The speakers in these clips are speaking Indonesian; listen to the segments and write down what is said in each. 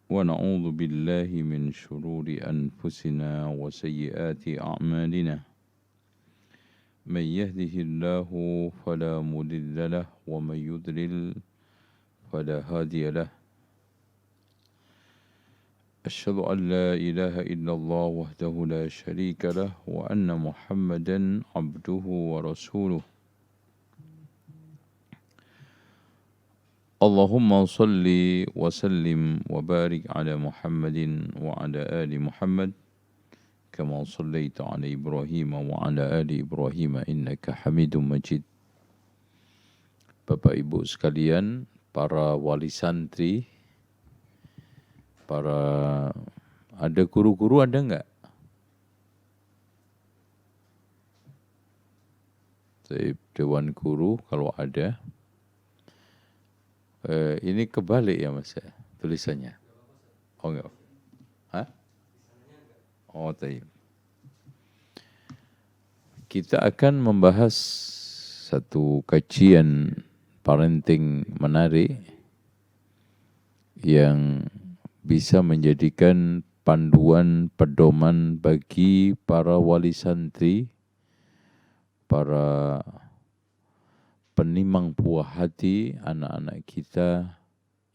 ونعوذ بالله من شرور أنفسنا وسيئات أعمالنا من يهده الله فلا مضل له ومن يضلل فلا هادي له أشهد أن لا إله إلا الله وحده لا شريك له وأن محمدا عبده ورسوله اللهم صل وسلم وبارك على محمد وعلى آل محمد كما صليت على إبراهيم وعلى آل إبراهيم إنك حميد مجيد. Bapak Ibu sekalian, para wali santri, ada guru-guru ada enggak? Dewan guru kalau ada. Ini kebalik ya Mas ya, tulisannya? Oh enggak? Hah? Oh taib. Kita akan membahas satu kajian parenting menarik yang bisa menjadikan panduan pedoman bagi para wali santri, para penimang buah hati anak-anak kita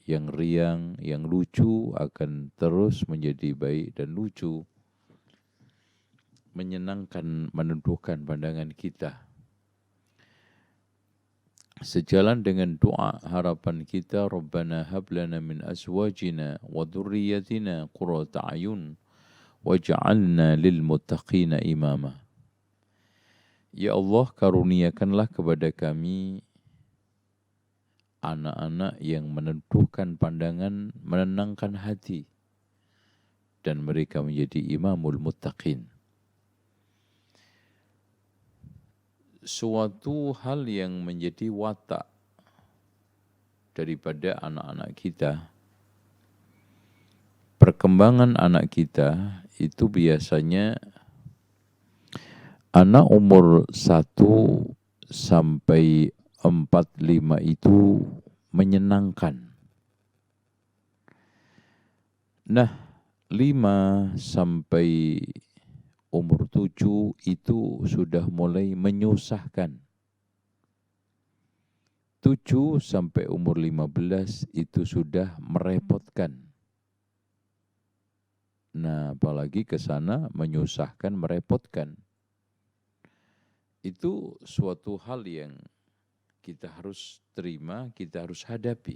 yang riang, yang lucu akan terus menjadi baik dan lucu, menyenangkan, menundukkan pandangan kita. Sejalan dengan doa harapan kita, Rabbana hab lana min azwajina wa dhurriyyatina qurrata a'yun waj'alna lil muttaqina imama. Ya Allah, karuniakanlah kepada kami anak-anak yang menentukan pandangan, menenangkan hati, dan mereka menjadi imamul muttaqin. Suatu hal yang menjadi watak daripada anak-anak kita, perkembangan anak kita itu biasanya anak umur 1 sampai 4-5 itu menyenangkan. Nah, 5 sampai umur 7 itu sudah mulai menyusahkan. 7 sampai umur 15 itu sudah merepotkan. Nah, apalagi ke sana menyusahkan, merepotkan. Itu suatu hal yang kita harus terima, kita harus hadapi.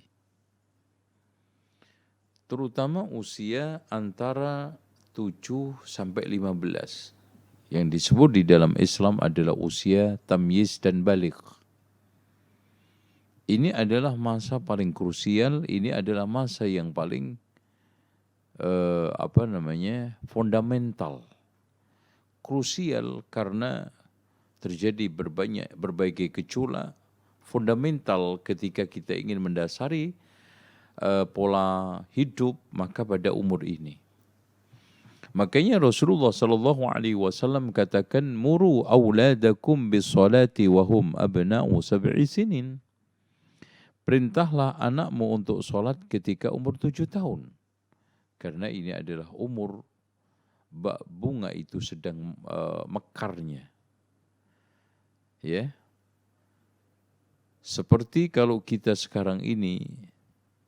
Terutama usia antara 7 sampai 15. Yang disebut di dalam Islam adalah usia tamyiz dan baligh. Ini adalah masa paling krusial, ini adalah masa yang paling fundamental. Krusial karena terjadi berbagai gejolak fundamental ketika kita ingin mendasari pola hidup, maka pada umur ini. Makanya Rasulullah sallallahu alaihi wasallam katakan, muru auladakum bis-salati wa hum abna'u 7 sinin. Perintahlah anakmu untuk salat ketika umur 7 tahun. Karena ini adalah umur bunga itu sedang mekarnya. Ya. Seperti kalau kita sekarang ini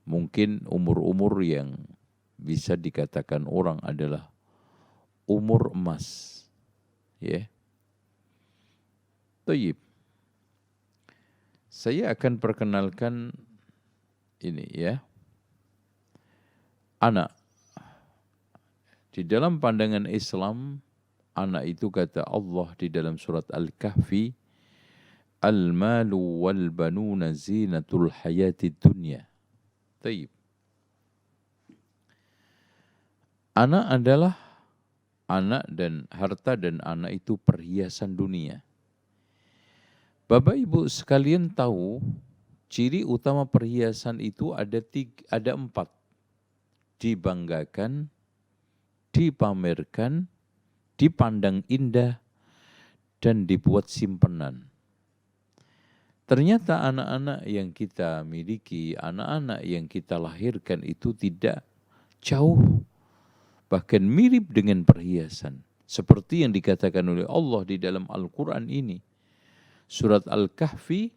mungkin umur-umur yang bisa dikatakan orang adalah umur emas. Ya. Tayyib. Saya akan perkenalkan ini ya. Anak. Di dalam pandangan Islam, anak itu kata Allah di dalam surat Al-Kahfi, Al-malu wal-banuna zinatul hayati dunya. Taib. Anak adalah anak dan harta dan anak itu perhiasan dunia. Bapak Ibu sekalian tahu, ciri utama perhiasan itu ada 4. Dibanggakan, dipamerkan, dipandang indah, dan dibuat simpenan. Ternyata anak-anak yang kita miliki, anak-anak yang kita lahirkan itu tidak jauh, bahkan mirip dengan perhiasan. Seperti yang dikatakan oleh Allah di dalam Al-Quran ini. Surat Al-Kahfi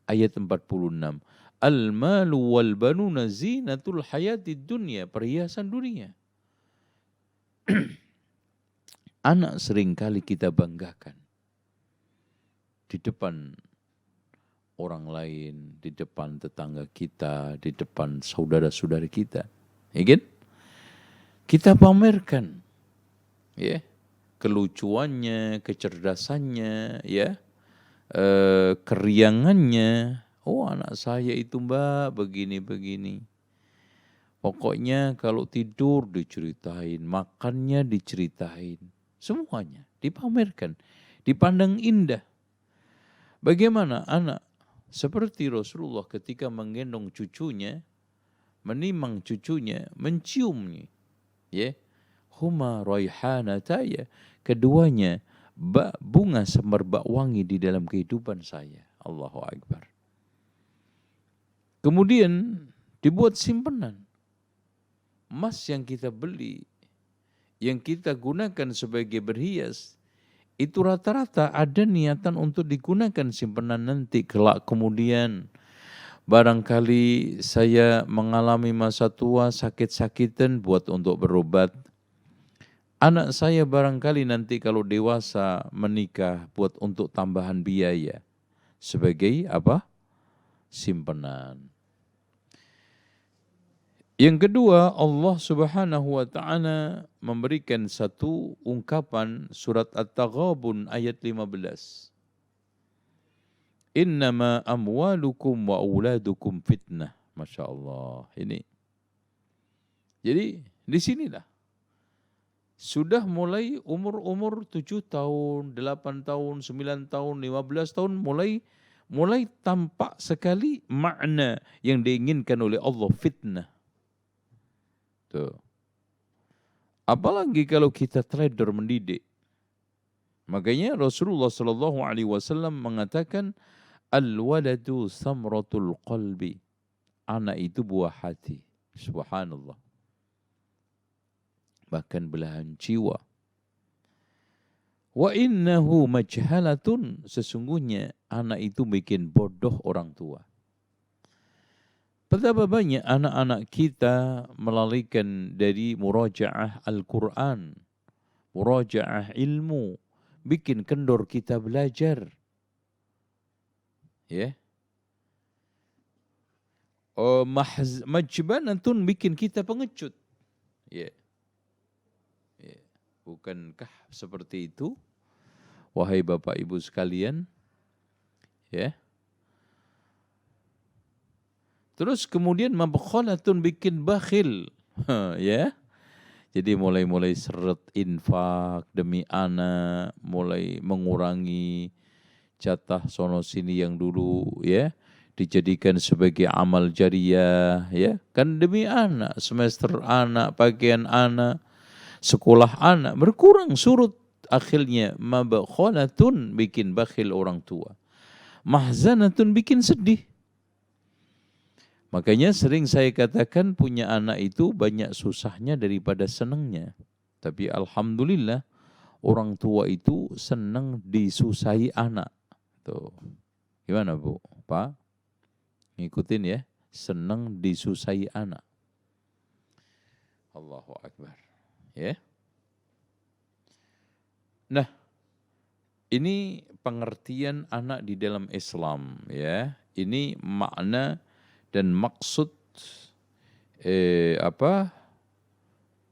ayat 46. Al-malu wal banuna zinatul hayatid dunya. Perhiasan dunia. Anak seringkali kita banggakan. Di depan orang lain, di depan tetangga kita, di depan saudara-saudara kita. Ya kan? Kita pamerkan. Ya. Kelucuannya, kecerdasannya, ya, keriangannya. Oh, anak saya itu mbak begini-begini. Pokoknya kalau tidur diceritain, makannya diceritain, semuanya dipamerkan, dipandang indah. Bagaimana anak seperti Rasulullah ketika menggendong cucunya, menimang cucunya, menciumnya, ya. Huma raihanataya, keduanya bunga semerbak wangi di dalam kehidupan saya. Allahu Akbar. Kemudian dibuat simpenan. Emas yang kita beli, yang kita gunakan sebagai berhias, itu rata-rata ada niatan untuk digunakan simpenan nanti kelak kemudian. Barangkali saya mengalami masa tua sakit-sakitan buat untuk berobat. Anak saya barangkali nanti kalau dewasa menikah buat untuk tambahan biaya. Sebagai apa? Simpenan. Yang kedua, Allah Subhanahu wa taala memberikan satu ungkapan surat At-Taghabun ayat 15. Innama amwalukum wa auladukum fitnah. Masya Allah. Ini. Jadi di sinilah. Sudah mulai umur-umur 7 tahun, 8 tahun, 9 tahun, 15 tahun mulai tampak sekali makna yang diinginkan oleh Allah, fitnah. Tuh. Apalagi kalau kita trader mendidik. Makanya Rasulullah sallallahu alaihi wasallam mengatakan al-waladu samratul qalbi. Anak itu buah hati. Subhanallah. Bahkan belahan jiwa. Wa innahu majhalatun, sesungguhnya anak itu bikin bodoh orang tua. Betapa banyak anak-anak kita melalaikan dari murajaah Al-Quran, murajaah ilmu, bikin kendor kita belajar. Ya. Majbanatun, bikin kita pengecut. Ya. Bukankah seperti itu, wahai Bapak Ibu sekalian? Ya. Terus kemudian mabkhalatun, bikin bakhil. Ya. Jadi mulai seret infak demi anak, mulai mengurangi jatah sono sini yang dulu ya dijadikan sebagai amal jariyah, ya. Kan demi anak, semester anak, pakaian anak, sekolah anak berkurang surut, akhirnya mabkhalatun, bikin bakhil orang tua. Mahzanatun, bikin sedih. Makanya sering saya katakan punya anak itu banyak susahnya daripada senangnya. Tapi alhamdulillah orang tua itu senang disusahi anak. Tuh. Gimana Bu? Pak? Ngikutin ya. Senang disusahi anak. Allahu Akbar. Ya. Nah, ini pengertian anak di dalam Islam, ya. Ini makna dan maksud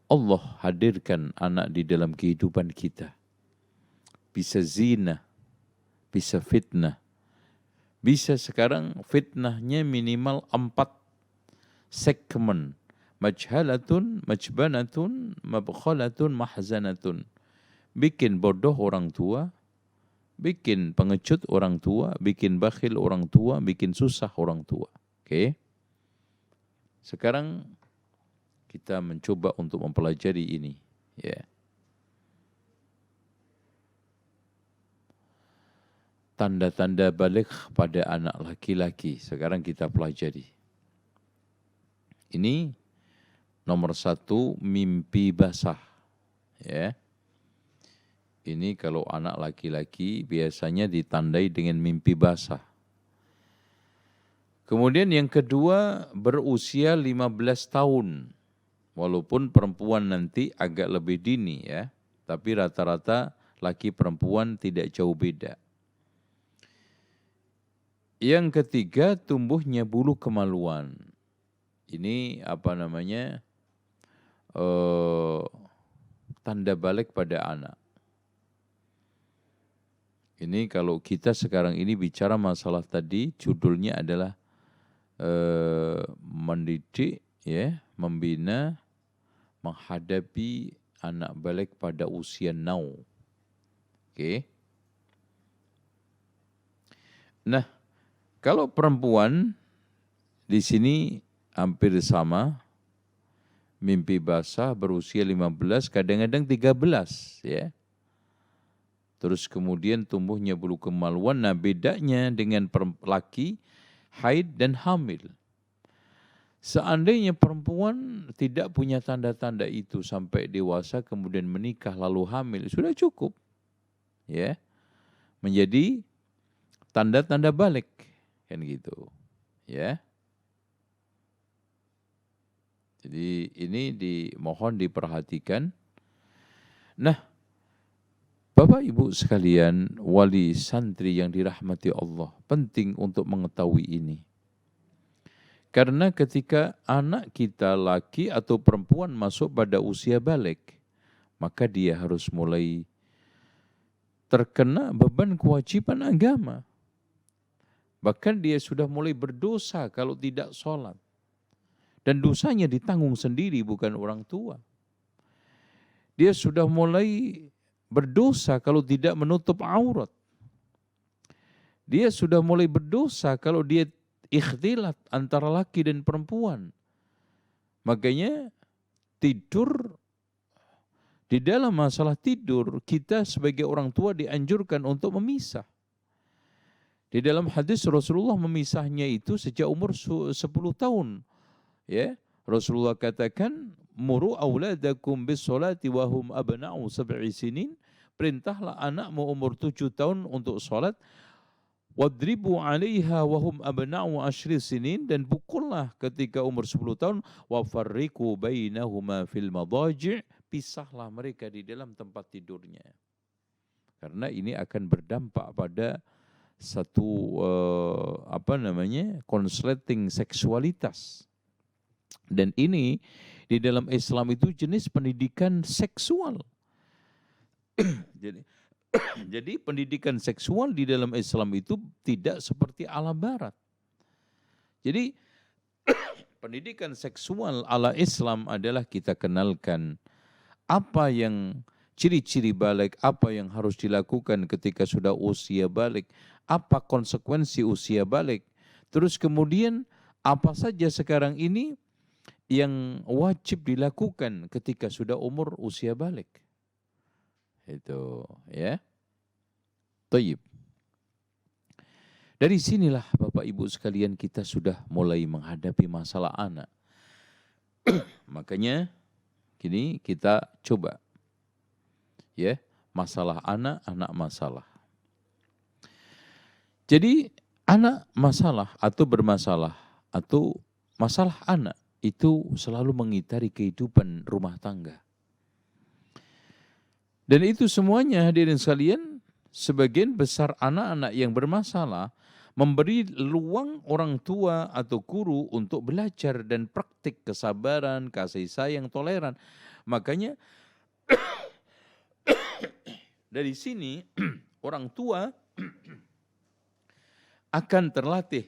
Allah hadirkan anak di dalam kehidupan kita. Bisa zina, bisa fitnah. Bisa sekarang fitnahnya minimal 4 segmen. Majhalatun, majbanatun, mabkhalatun, mahzanatun. Bikin bodoh orang tua, bikin pengecut orang tua, bikin bakhil orang tua, bikin susah orang tua. Oke. Sekarang kita mencoba untuk mempelajari ini, ya. Tanda-tanda baligh pada anak laki-laki sekarang kita pelajari. Ini Nomor 1, mimpi basah. Ya. Ini kalau anak laki-laki biasanya ditandai dengan mimpi basah. Kemudian yang kedua, berusia 15 tahun. Walaupun perempuan nanti agak lebih dini ya, tapi rata-rata laki perempuan tidak jauh beda. Yang ketiga, tumbuhnya bulu kemaluan. Ini tanda balik pada anak. Ini kalau kita sekarang ini bicara masalah tadi, judulnya adalah mendidik, ya, membina, menghadapi anak balik pada usia now. Oke. Nah, kalau perempuan di sini hampir sama, mimpi basah berusia 15, kadang-kadang 13 ya. Terus kemudian tumbuhnya bulu kemaluan. Nah, bedanya dengan laki, haid dan hamil. Seandainya perempuan tidak punya tanda-tanda itu sampai dewasa kemudian menikah lalu hamil, sudah cukup. Ya. Menjadi tanda-tanda balik kan gitu. Ya. Jadi ini dimohon diperhatikan. Nah, Bapak Ibu sekalian, wali santri yang dirahmati Allah, penting untuk mengetahui ini. Karena ketika anak kita laki atau perempuan masuk pada usia balik, maka dia harus mulai terkena beban kewajiban agama. Bahkan dia sudah mulai berdosa kalau tidak sholat. Dan dosanya ditanggung sendiri, bukan orang tua. Dia sudah mulai berdosa kalau tidak menutup aurat. Dia sudah mulai berdosa kalau dia ikhtilat antara laki dan perempuan. Makanya tidur, di dalam masalah tidur, kita sebagai orang tua dianjurkan untuk memisah. Di dalam hadis Rasulullah memisahnya itu sejak umur 10 tahun. Ya, Rasulullah katakan, muru auladakum bis salati wa hum abna'u sab'i sinin. Perintahlah anakmu umur 7 tahun untuk salat. Wadribu 'alaiha wa hum abna'u 10 sinin, dan pukullah ketika umur 10 tahun. Wa farriqu bainahuma fil madaji', pisahlah mereka di dalam tempat tidurnya. Karena ini akan berdampak pada satu konsleting seksualitas. Dan ini di dalam Islam itu jenis pendidikan seksual. Jadi pendidikan seksual di dalam Islam itu tidak seperti ala barat. Jadi pendidikan seksual ala Islam adalah kita kenalkan apa yang ciri-ciri balik, apa yang harus dilakukan ketika sudah usia balik, apa konsekuensi usia balik. Terus kemudian apa saja sekarang ini yang wajib dilakukan ketika sudah umur usia balik. Itu ya. Tayyib. Dari sinilah Bapak Ibu sekalian kita sudah mulai menghadapi masalah anak. Makanya kini kita coba ya, masalah anak masalah. Jadi anak masalah atau bermasalah atau masalah anak itu selalu mengitari kehidupan rumah tangga. Dan itu semuanya hadirin sekalian, sebagian besar anak-anak yang bermasalah memberi ruang orang tua atau guru untuk belajar dan praktik kesabaran, kasih sayang, toleran. Makanya dari sini orang tua akan terlatih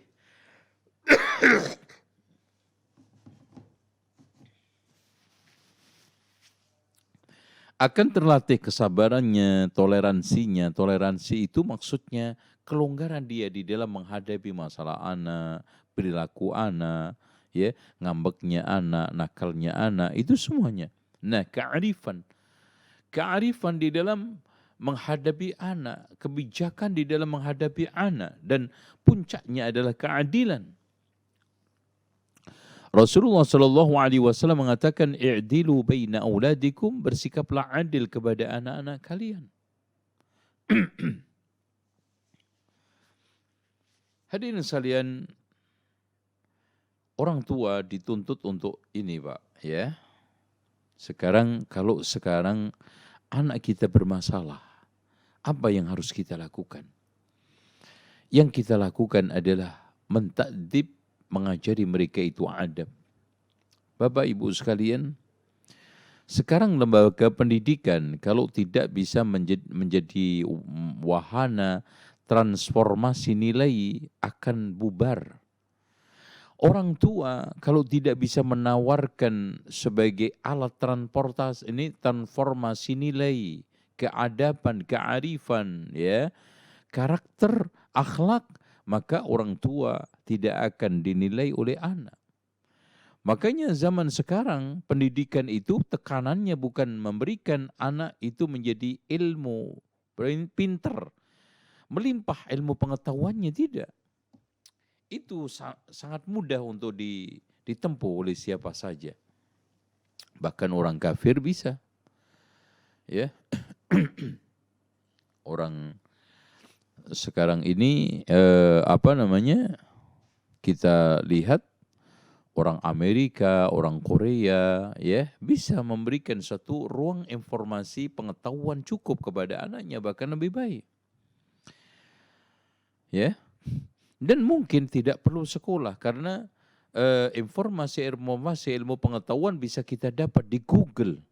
kesabarannya, toleransinya. Toleransi itu maksudnya kelonggaran dia di dalam menghadapi masalah anak, perilaku anak, ya, ngambeknya anak, nakalnya anak, itu semuanya. Nah, kearifan di dalam menghadapi anak, kebijakan di dalam menghadapi anak, dan puncaknya adalah keadilan. Rasulullah Shallallahu Alaihi Wasallam mengatakan, "I'dilu baina auladikum," bersikaplah adil kepada anak-anak kalian. Hadirin sekalian, orang tua dituntut untuk ini, Pak, ya. Kalau sekarang anak kita bermasalah, apa yang harus kita lakukan? Yang kita lakukan adalah mentakdib, mengajari mereka itu adab. Bapak Ibu sekalian, sekarang lembaga pendidikan kalau tidak bisa menjadi wahana transformasi nilai akan bubar. Orang tua kalau tidak bisa menawarkan sebagai alat transformasi nilai, keadaban, kearifan, ya, karakter, akhlak, maka orang tua tidak akan dinilai oleh anak. Makanya zaman sekarang pendidikan itu tekanannya bukan memberikan anak itu menjadi ilmu, pinter, melimpah ilmu pengetahuannya, tidak. Itu sangat mudah untuk ditempuh oleh siapa saja. Bahkan orang kafir bisa. Ya. Orang sekarang ini kita lihat orang Amerika, orang Korea, ya, bisa memberikan satu ruang informasi pengetahuan cukup kepada anaknya, bahkan lebih baik. Ya. Dan mungkin tidak perlu sekolah karena informasi ilmu pengetahuan bisa kita dapat di Google.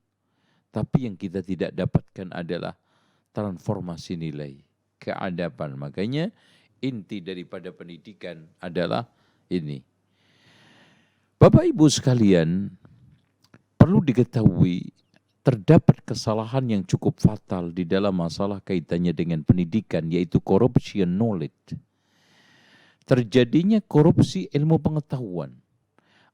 Tapi yang kita tidak dapatkan adalah transformasi nilai, keadaban. Makanya inti daripada pendidikan adalah ini. Bapak Ibu sekalian, perlu diketahui terdapat kesalahan yang cukup fatal di dalam masalah kaitannya dengan pendidikan, yaitu corruption knowledge. Terjadinya korupsi ilmu pengetahuan.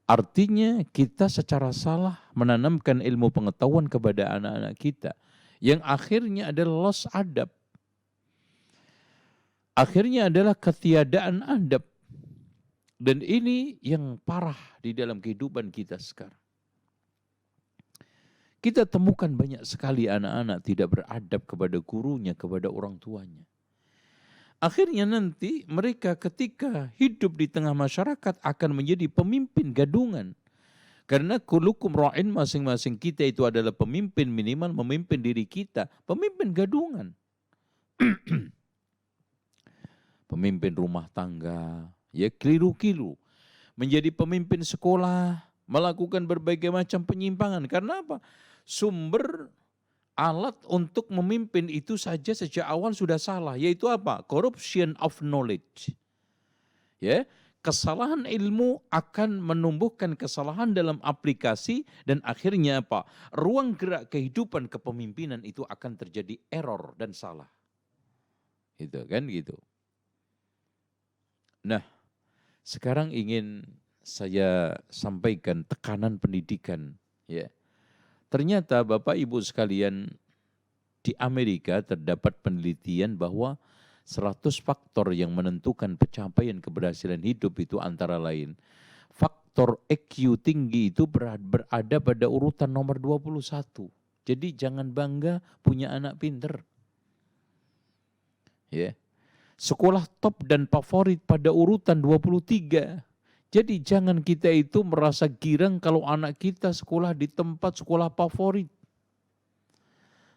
Artinya kita secara salah menanamkan ilmu pengetahuan kepada anak-anak kita. Yang akhirnya adalah loss adab. Akhirnya adalah ketiadaan adab. Dan ini yang parah di dalam kehidupan kita sekarang. Kita temukan banyak sekali anak-anak tidak beradab kepada gurunya, kepada orang tuanya. Akhirnya nanti mereka ketika hidup di tengah masyarakat akan menjadi pemimpin gadungan. Karena kulukum ra'in, masing-masing kita itu adalah pemimpin, minimal memimpin diri kita. Pemimpin gadungan. Pemimpin rumah tangga, ya keliru-keliru. Menjadi pemimpin sekolah, melakukan berbagai macam penyimpangan. Karena apa? Sumber alat untuk memimpin itu saja sejak awal sudah salah, yaitu apa? Corruption of knowledge. Ya, kesalahan ilmu akan menumbuhkan kesalahan dalam aplikasi dan akhirnya apa? Ruang gerak kehidupan kepemimpinan itu akan terjadi error dan salah. Itu kan gitu. Nah, sekarang ingin saya sampaikan tekanan pendidikan, ya. Ternyata Bapak Ibu sekalian, di Amerika terdapat penelitian bahwa 100 faktor yang menentukan pencapaian keberhasilan hidup itu antara lain. Faktor EQ tinggi itu berada pada urutan nomor 21. Jadi jangan bangga punya anak pinter. Ya. Sekolah top dan favorit pada urutan 23. Jadi jangan kita itu merasa girang kalau anak kita sekolah di tempat sekolah favorit.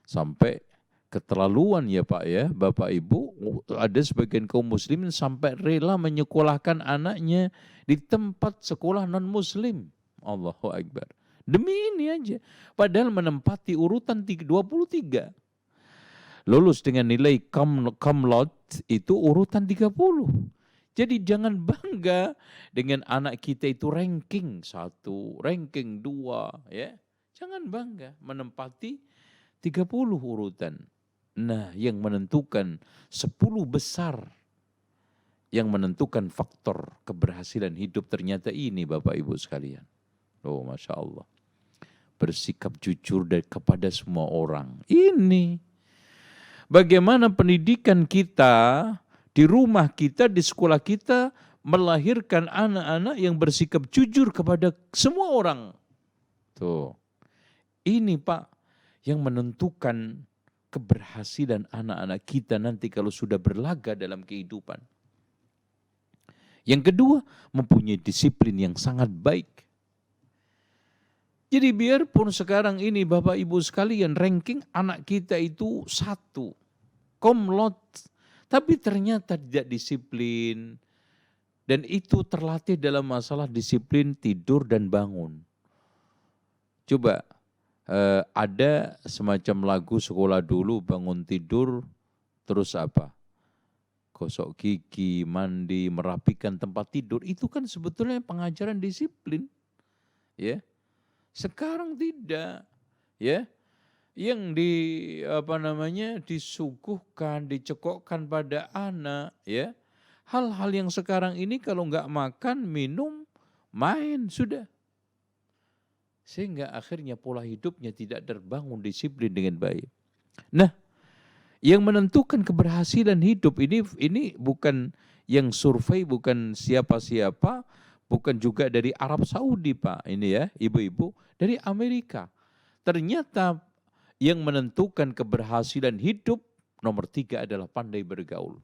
Sampai keterlaluan ya Pak ya, Bapak Ibu, ada sebagian kaum muslimin sampai rela menyekolahkan anaknya di tempat sekolah non-muslim. Allahu Akbar. Demi ini aja. Padahal menempati urutan 23. Lulus dengan nilai cum laude itu urutan 30. Jadi jangan bangga dengan anak kita itu ranking 1, ranking 2. Ya. Jangan bangga menempati 30 urutan. Nah, yang menentukan 10 besar, yang menentukan faktor keberhasilan hidup ternyata ini Bapak Ibu sekalian. Oh Masya Allah. Bersikap jujur kepada semua orang. Ini. Bagaimana pendidikan kita, di rumah kita, di sekolah kita, melahirkan anak-anak yang bersikap jujur kepada semua orang. Tuh, ini Pak yang menentukan keberhasilan anak-anak kita nanti kalau sudah berlaga dalam kehidupan. Yang kedua, mempunyai disiplin yang sangat baik. Jadi biarpun sekarang ini Bapak Ibu sekalian ranking anak kita itu 1, komlot, tapi ternyata tidak disiplin. Dan itu terlatih dalam masalah disiplin tidur dan bangun. Coba ada semacam lagu sekolah dulu bangun tidur, terus apa? Gosok gigi, mandi, merapikan tempat tidur. Itu kan sebetulnya pengajaran disiplin. Ya. Sekarang tidak. Ya. Yang disuguhkan, dicekokkan pada anak, ya. Hal-hal yang sekarang ini kalau nggak makan, minum, main, sudah. Sehingga akhirnya pola hidupnya tidak terbangun disiplin dengan baik. Nah, yang menentukan keberhasilan hidup ini bukan yang survei, bukan siapa-siapa, bukan juga dari Arab Saudi Pak, ini ya ibu-ibu, dari Amerika. Ternyata yang menentukan keberhasilan hidup nomor 3 adalah pandai bergaul.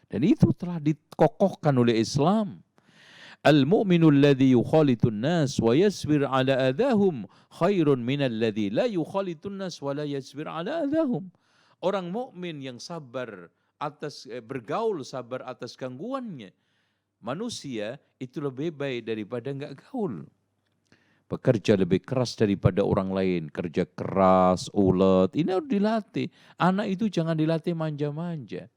Dan itu telah dikokohkan oleh Islam. Al-mu'minu alladhi yukhalitun nas wa yasbir ala adahum khairun minal ladhi la yukhalitun nas wa la yasbir ala adahum. Orang mukmin yang sabar atas bergaul, sabar atas gangguannya manusia itu lebih baik daripada enggak gaul. Bekerja lebih keras daripada orang lain, kerja keras, ulet, ini harus dilatih. Anak itu jangan dilatih manja-manja.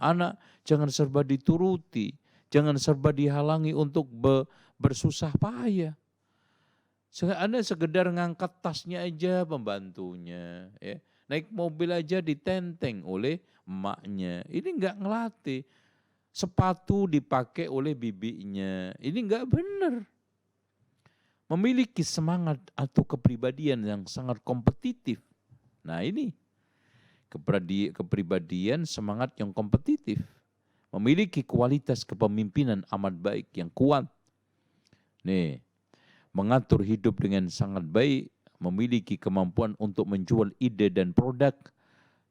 Anak jangan serba dituruti, jangan serba dihalangi untuk bersusah payah. Anda sekedar ngangkat tasnya aja pembantunya, ya. Naik mobil aja ditenteng oleh emaknya. Ini enggak ngelatih. Sepatu dipakai oleh bibinya. Ini enggak benar. Memiliki semangat atau kepribadian yang sangat kompetitif. Nah ini. Kepribadian semangat yang kompetitif, memiliki kualitas kepemimpinan amat baik yang kuat. Nih, mengatur hidup dengan sangat baik, memiliki kemampuan untuk menjual ide dan produk,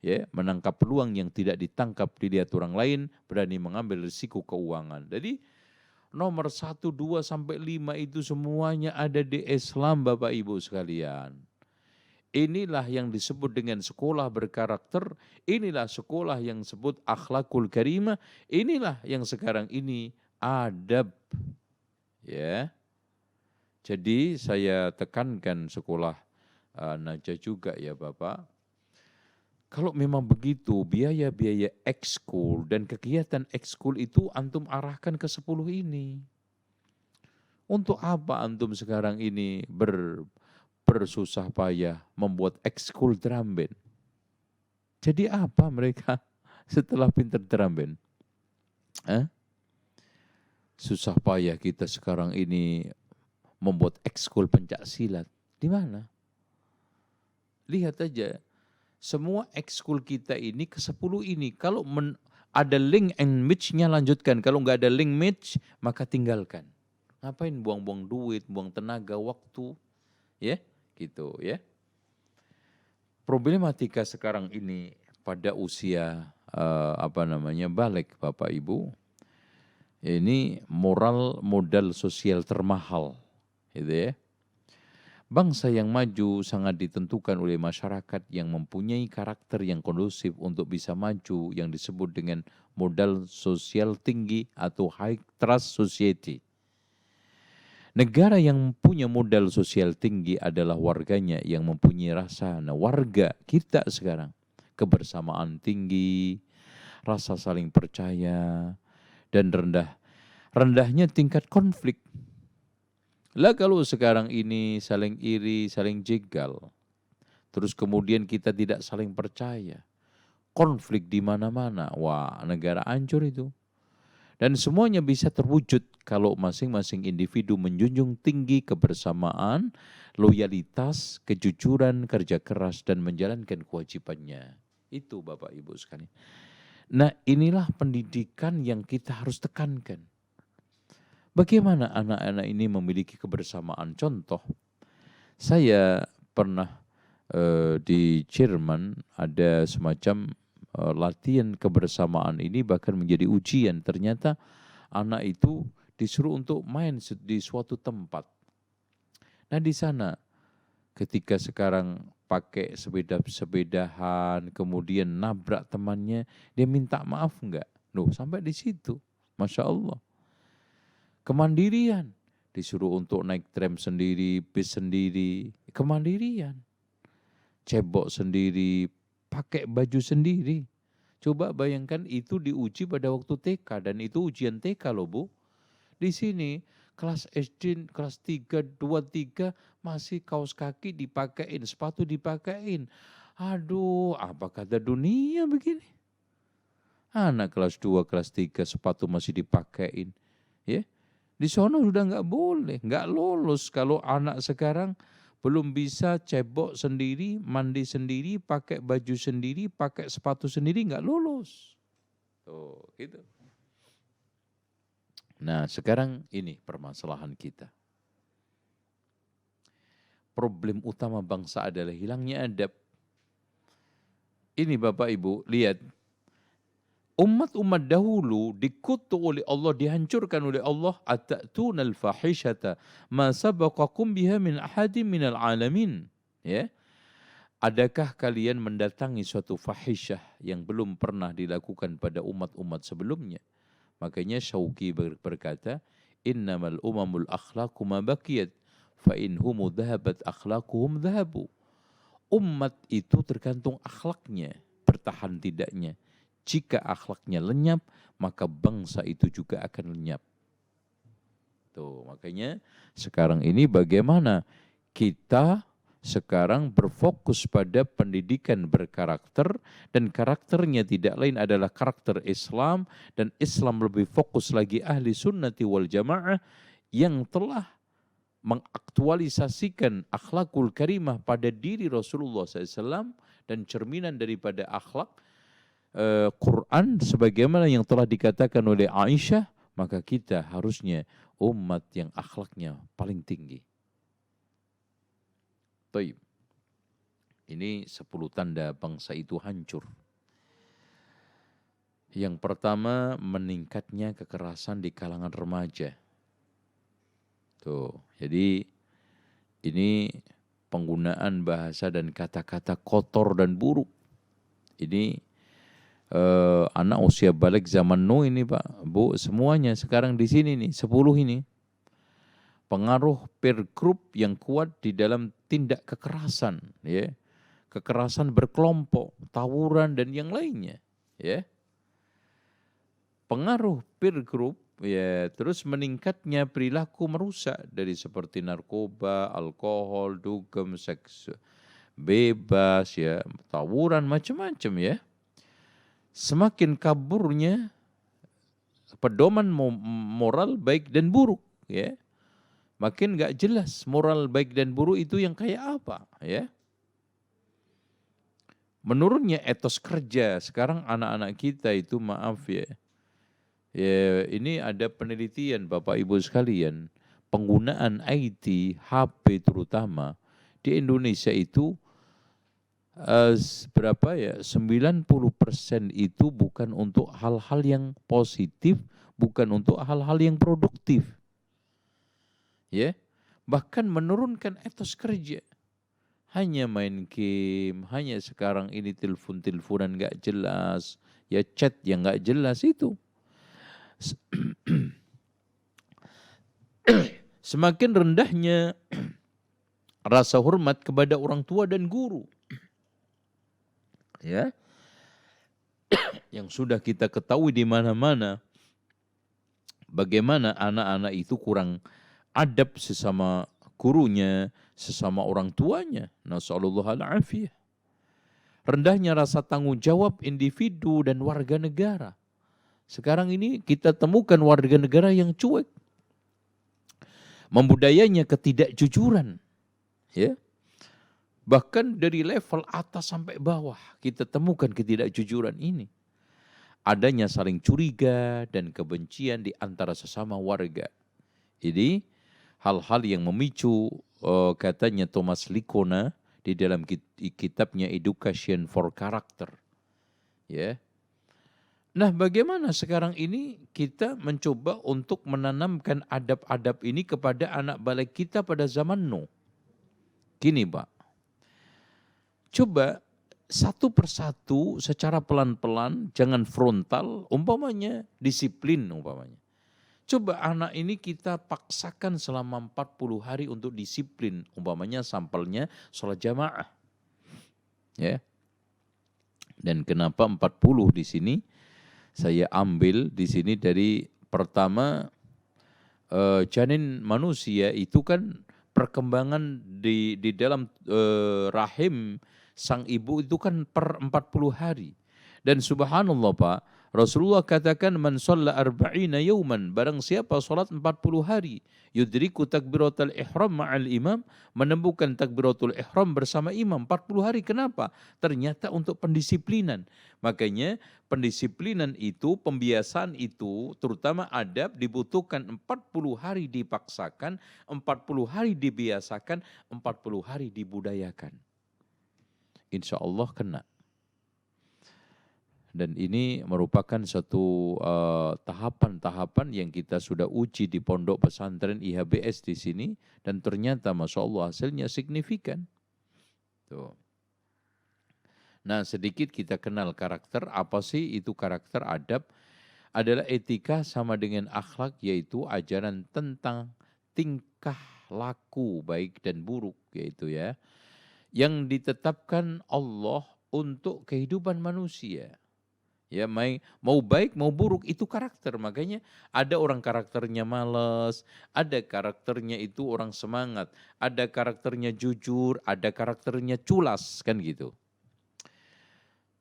ya, menangkap peluang yang tidak ditangkap dilihat orang lain, berani mengambil risiko keuangan. Jadi nomor 1, 2 sampai 5 itu semuanya ada di Islam Bapak Ibu sekalian. Inilah yang disebut dengan sekolah berkarakter, inilah sekolah yang disebut akhlakul karimah, inilah yang sekarang ini adab. Ya. Jadi saya tekankan sekolah Najah juga ya Bapak. Kalau memang begitu, biaya-biaya ekskul dan kegiatan ekskul itu antum arahkan ke 10 ini. Untuk apa antum sekarang ini bersusah payah membuat ekskul drum band? Jadi apa mereka setelah pinter drum band? Susah payah kita sekarang ini membuat ekskul pencak silat. Di mana? Lihat aja, semua ekskul kita ini ke 10 ini. Kalau ada link and match-nya lanjutkan. Kalau nggak ada link match, maka tinggalkan. Ngapain buang-buang duit, buang tenaga, waktu, ya? Gitu ya. Problematika sekarang ini pada usia balik Bapak Ibu, ini modal sosial termahal, gitu ya. Bangsa yang maju sangat ditentukan oleh masyarakat yang mempunyai karakter yang kondusif untuk bisa maju, yang disebut dengan modal sosial tinggi atau high trust society. Negara yang punya modal sosial tinggi adalah warganya yang mempunyai rasa. Nah, warga kita sekarang kebersamaan tinggi, rasa saling percaya, dan rendahnya tingkat konflik. Lah kalau sekarang ini saling iri, saling jegal, terus kemudian kita tidak saling percaya, konflik di mana-mana, wah negara hancur itu. Dan semuanya bisa terwujud kalau masing-masing individu menjunjung tinggi kebersamaan, loyalitas, kejujuran, kerja keras, dan menjalankan kewajibannya. Itu Bapak Ibu sekalian. Nah inilah pendidikan yang kita harus tekankan. Bagaimana anak-anak ini memiliki kebersamaan? Contoh, saya pernah di Jerman ada semacam latihan kebersamaan ini bahkan menjadi ujian. Ternyata anak itu disuruh untuk main di suatu tempat. Nah di sana ketika sekarang pakai sepeda-sepedahan, kemudian nabrak temannya, dia minta maaf enggak? Loh, sampai di situ. Masya Allah. Kemandirian. Disuruh untuk naik tram sendiri, bis sendiri. Kemandirian. Cebok sendiri, pakai baju sendiri. Coba bayangkan itu diuji pada waktu TK, dan itu ujian TK loh Bu. Di sini kelas SD, kelas 3, 2, 3 masih kaos kaki dipakein, sepatu dipakein. Aduh, apa kata dunia begini? Anak kelas 2, kelas 3 sepatu masih dipakein. Ya, di sana sudah nggak boleh, nggak lolos kalau anak sekarang belum bisa cebok sendiri, mandi sendiri, pakai baju sendiri, pakai sepatu sendiri, nggak lolos. Tuh, gitu. Nah, sekarang ini permasalahan kita. Problem utama bangsa adalah hilangnya adab. Ini Bapak Ibu, lihat. Umat-umat dahulu dikutuk oleh Allah, dihancurkan oleh Allah. Atatuna al-fahishata ma sabaqakum biha min ahadin minal alamin. Ya. Adakah kalian mendatangi suatu fahisyah yang belum pernah dilakukan pada umat-umat sebelumnya? Makanya Syauqi berkata, innamal umamul akhlaqu ma baqiyat fa in humu dhahabat akhlaquhum dhahabu. Umat itu tergantung akhlaknya, bertahan tidaknya. Jika akhlaknya lenyap, maka bangsa itu juga akan lenyap. Tuh, makanya sekarang ini bagaimana kita sekarang berfokus pada pendidikan berkarakter, dan karakternya tidak lain adalah karakter Islam, dan Islam lebih fokus lagi ahli sunnati wal jamaah yang telah mengaktualisasikan akhlakul karimah pada diri Rasulullah SAW dan cerminan daripada akhlak Quran sebagaimana yang telah dikatakan oleh Aisyah, maka kita harusnya umat yang akhlaknya paling tinggi. Baik. Ini 10 tanda bangsa itu hancur. Yang pertama, meningkatnya kekerasan di kalangan remaja. Tuh, jadi ini penggunaan bahasa dan kata-kata kotor dan buruk. Ini anak usia balik zaman Nuh ini Pak, Bu, semuanya sekarang di sini nih, 10 ini. Pengaruh peer group yang kuat di dalam tindak kekerasan, ya. Kekerasan berkelompok, tawuran dan yang lainnya, ya. Pengaruh peer group, ya, terus meningkatnya perilaku merusak dari seperti narkoba, alkohol, dugem, seks bebas, ya, tawuran macam-macam, ya. Semakin kaburnya pedoman moral baik dan buruk, ya. Makin gak jelas moral baik dan buruk itu yang kayak apa, ya. Menurunnya etos kerja, sekarang anak-anak kita itu maaf ya. Ya, ini ada penelitian Bapak Ibu sekalian, penggunaan IT, HP terutama di Indonesia itu berapa ya? 90% itu bukan untuk hal-hal yang positif, bukan untuk hal-hal yang produktif. Ya, bahkan menurunkan etos kerja. Hanya main game, hanya sekarang ini telepon-teleponan gak jelas, ya chat yang gak jelas itu. Semakin rendahnya rasa hormat kepada orang tua dan guru. Ya. Yang sudah kita ketahui di mana-mana, bagaimana anak-anak itu kurang adab sesama gurunya, sesama orang tuanya. Nasallallahu al-afiyah. Rendahnya rasa tanggung jawab individu dan warga negara. Sekarang ini kita temukan warga negara yang cuek. Membudayanya ketidakjujuran. Ya. Bahkan dari level atas sampai bawah kita temukan ketidakjujuran ini. Adanya saling curiga dan kebencian di antara sesama warga. Ini hal-hal yang memicu katanya Thomas Likona di dalam kitabnya Education for Character. Ya. Nah, bagaimana sekarang ini kita mencoba untuk menanamkan adab-adab ini kepada anak balik kita pada zaman Nuh. Gini, Pak. Coba satu persatu secara pelan-pelan, jangan frontal, umpamanya disiplin umpamanya. Coba anak ini kita paksakan selama 40 hari untuk disiplin. Umpamanya sampelnya sholat jamaah. Ya. Dan kenapa 40 di sini? Saya ambil di sini dari pertama janin manusia itu kan perkembangan di dalam rahim sang ibu itu kan per 40 hari. Dan subhanallah Pak, Rasulullah katakan man shalla arba'ina yauman, barang siapa salat 40 hari, yudriku takbiratul ihram ma'al imam, menemukan takbiratul ihram bersama imam 40 hari. Kenapa? Ternyata untuk pendisiplinan. Makanya pendisiplinan itu, pembiasaan itu, terutama adab dibutuhkan 40 hari dipaksakan, 40 hari dibiasakan, 40 hari dibudayakan. Insya Allah kena. Dan ini merupakan satu tahapan-tahapan yang kita sudah uji di Pondok Pesantren IHBS di sini, dan ternyata Masya Allah hasilnya signifikan. Tuh. Nah, sedikit kita kenal karakter. Apa sih itu karakter? Adab adalah etika sama dengan akhlak, yaitu ajaran tentang tingkah laku baik dan buruk, yaitu ya, yang ditetapkan Allah untuk kehidupan manusia. Ya, mau baik mau buruk itu karakter. Makanya ada orang karakternya malas, ada karakternya itu orang semangat, ada karakternya jujur, ada karakternya culas, kan gitu.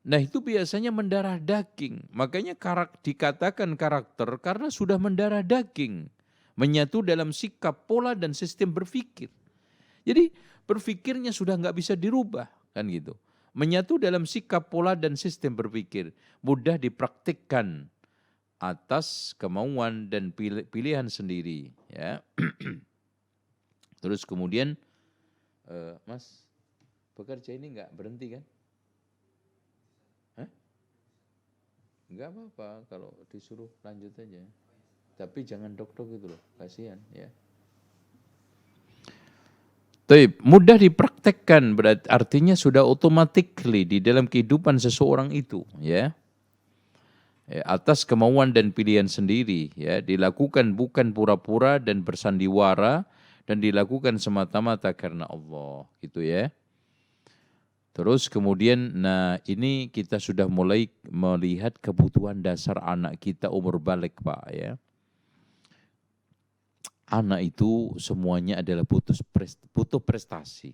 Nah, itu biasanya mendarah daging. Makanya dikatakan karakter karena sudah mendarah daging, menyatu dalam sikap, pola dan sistem berpikir. Jadi berpikirnya sudah nggak bisa dirubah, kan gitu. Menyatu dalam sikap, pola, dan sistem berpikir. Mudah dipraktikkan atas kemauan dan pilihan sendiri. Ya. Terus kemudian, Mas, bekerja ini nggak berhenti kan? Hah? Nggak apa-apa kalau disuruh lanjut aja. Tapi jangan dok-dok gitu loh, kasihan ya. Mudah dipraktekkan, berarti artinya sudah automatically di dalam kehidupan seseorang itu, ya. Atas kemauan dan pilihan sendiri, ya, dilakukan bukan pura-pura dan bersandiwara, dan dilakukan semata-mata karena Allah, gitu ya. Terus kemudian, nah ini kita sudah mulai melihat kebutuhan dasar anak kita umur balik, Pak, ya. Anak itu semuanya adalah butuh prestasi.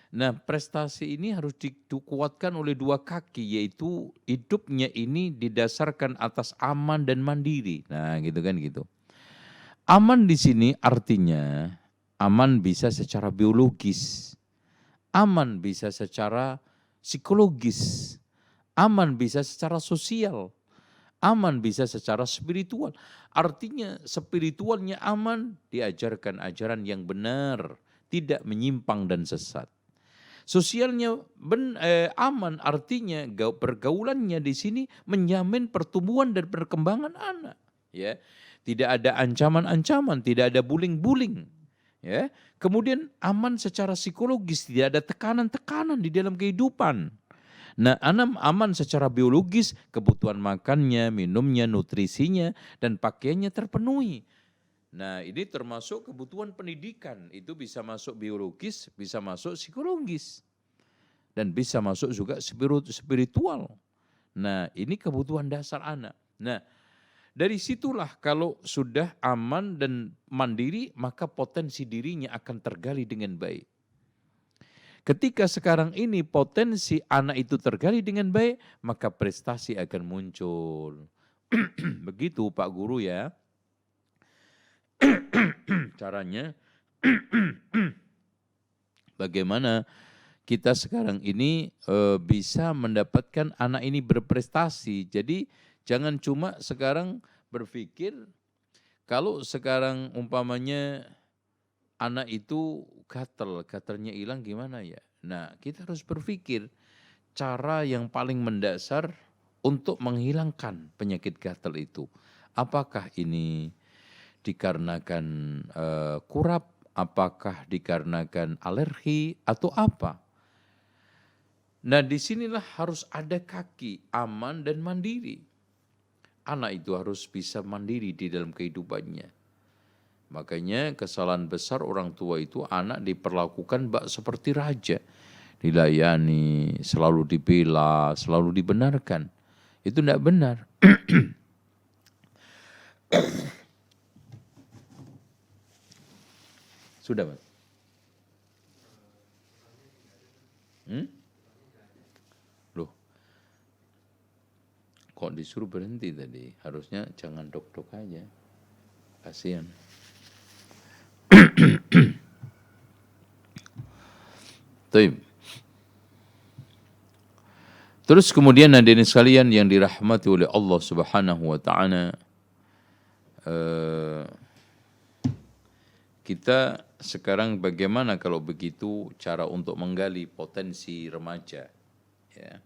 Nah, prestasi ini harus dikuatkan oleh dua kaki, yaitu hidupnya ini didasarkan atas aman dan mandiri. Nah, gitu kan gitu. Aman di sini artinya aman bisa secara biologis, aman bisa secara psikologis, aman bisa secara sosial, aman bisa secara spiritual. Artinya spiritualnya aman, diajarkan ajaran yang benar, tidak menyimpang dan sesat. Sosialnya aman, artinya pergaulannya di sini menjamin pertumbuhan dan perkembangan anak. Ya, tidak ada ancaman-ancaman, tidak ada bullying-bullying. Ya, kemudian aman secara psikologis, tidak ada tekanan-tekanan di dalam kehidupan. Nah, aman secara biologis, kebutuhan makannya, minumnya, nutrisinya, dan pakaiannya terpenuhi. Nah, ini termasuk kebutuhan pendidikan, itu bisa masuk biologis, bisa masuk psikologis, dan bisa masuk juga spiritual. Nah, ini kebutuhan dasar anak. Nah, dari situlah kalau sudah aman dan mandiri, maka potensi dirinya akan tergali dengan baik. Ketika sekarang ini potensi anak itu tergali dengan baik, maka prestasi akan muncul. Begitu Pak Guru ya. Caranya bagaimana kita sekarang ini bisa mendapatkan anak ini berprestasi. Jadi jangan cuma sekarang berpikir Kalau sekarang umpamanya anak itu gatalnya hilang gimana ya? Nah, kita harus berpikir cara yang paling mendasar untuk menghilangkan penyakit gatal itu. Apakah ini dikarenakan kurap, apakah dikarenakan alergi, atau apa? Nah, disinilah harus ada kaki aman dan mandiri. Anak itu harus bisa mandiri di dalam kehidupannya. Makanya kesalahan besar orang tua itu anak diperlakukan seperti raja. Dilayani, selalu dibela, selalu dibenarkan. Itu tidak benar. Sudah, Mas? Loh, kok disuruh berhenti tadi? Harusnya jangan dok-dok aja. Kasihan. Terus kemudian hadirin sekalian yang dirahmati oleh Allah Subhanahu wa taala, kita sekarang bagaimana kalau begitu cara untuk menggali potensi remaja, ya.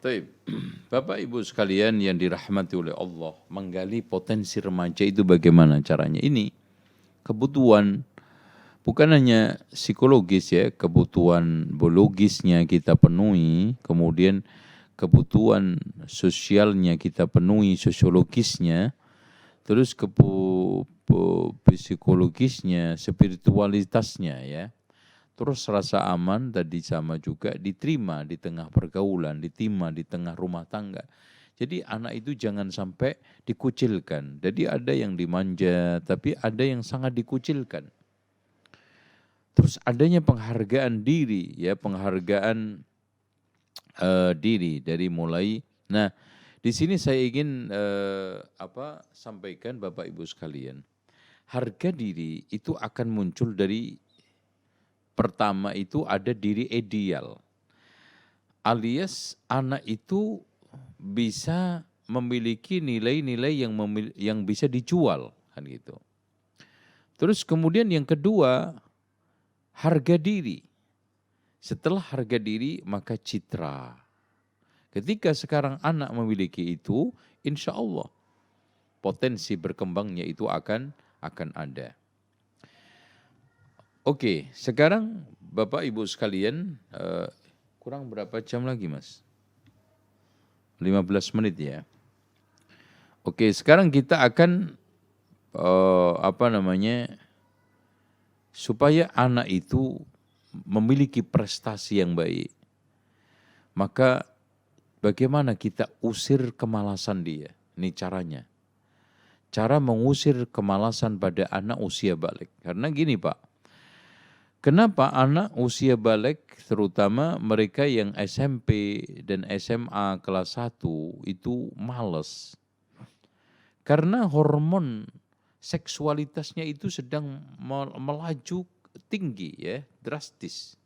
Baik, Bapak Ibu sekalian yang dirahmati oleh Allah, menggali potensi remaja itu bagaimana caranya? Ini kebutuhan bukan hanya psikologis ya, kebutuhan biologisnya kita penuhi, kemudian kebutuhan sosialnya kita penuhi, sosiologisnya, terus psikologisnya, spiritualitasnya ya. Terus rasa aman tadi sama juga diterima di tengah pergaulan, diterima di tengah rumah tangga. Jadi anak itu jangan sampai dikucilkan. Jadi ada yang dimanja, tapi ada yang sangat dikucilkan. Terus adanya penghargaan diri, ya penghargaan diri dari mulai. Nah, di sini saya ingin sampaikan Bapak Ibu sekalian, harga diri itu akan muncul dari pertama itu ada diri ideal, alias anak itu bisa memiliki nilai-nilai yang bisa dijual, kan gitu. Terus kemudian yang kedua, harga diri. Setelah harga diri, maka citra. Ketika sekarang anak memiliki itu, insya Allah potensi berkembangnya itu akan ada. Oke, sekarang Bapak Ibu sekalian, kurang berapa jam lagi Mas? 15 menit ya. Oke, sekarang kita akan supaya anak itu memiliki prestasi yang baik. Maka bagaimana kita usir kemalasan dia? Ini caranya. Cara mengusir kemalasan pada anak usia balik. Karena gini Pak, kenapa anak usia balik, terutama mereka yang SMP dan SMA kelas 1 itu malas? Karena hormon seksualitasnya itu sedang melaju tinggi ya, drastis.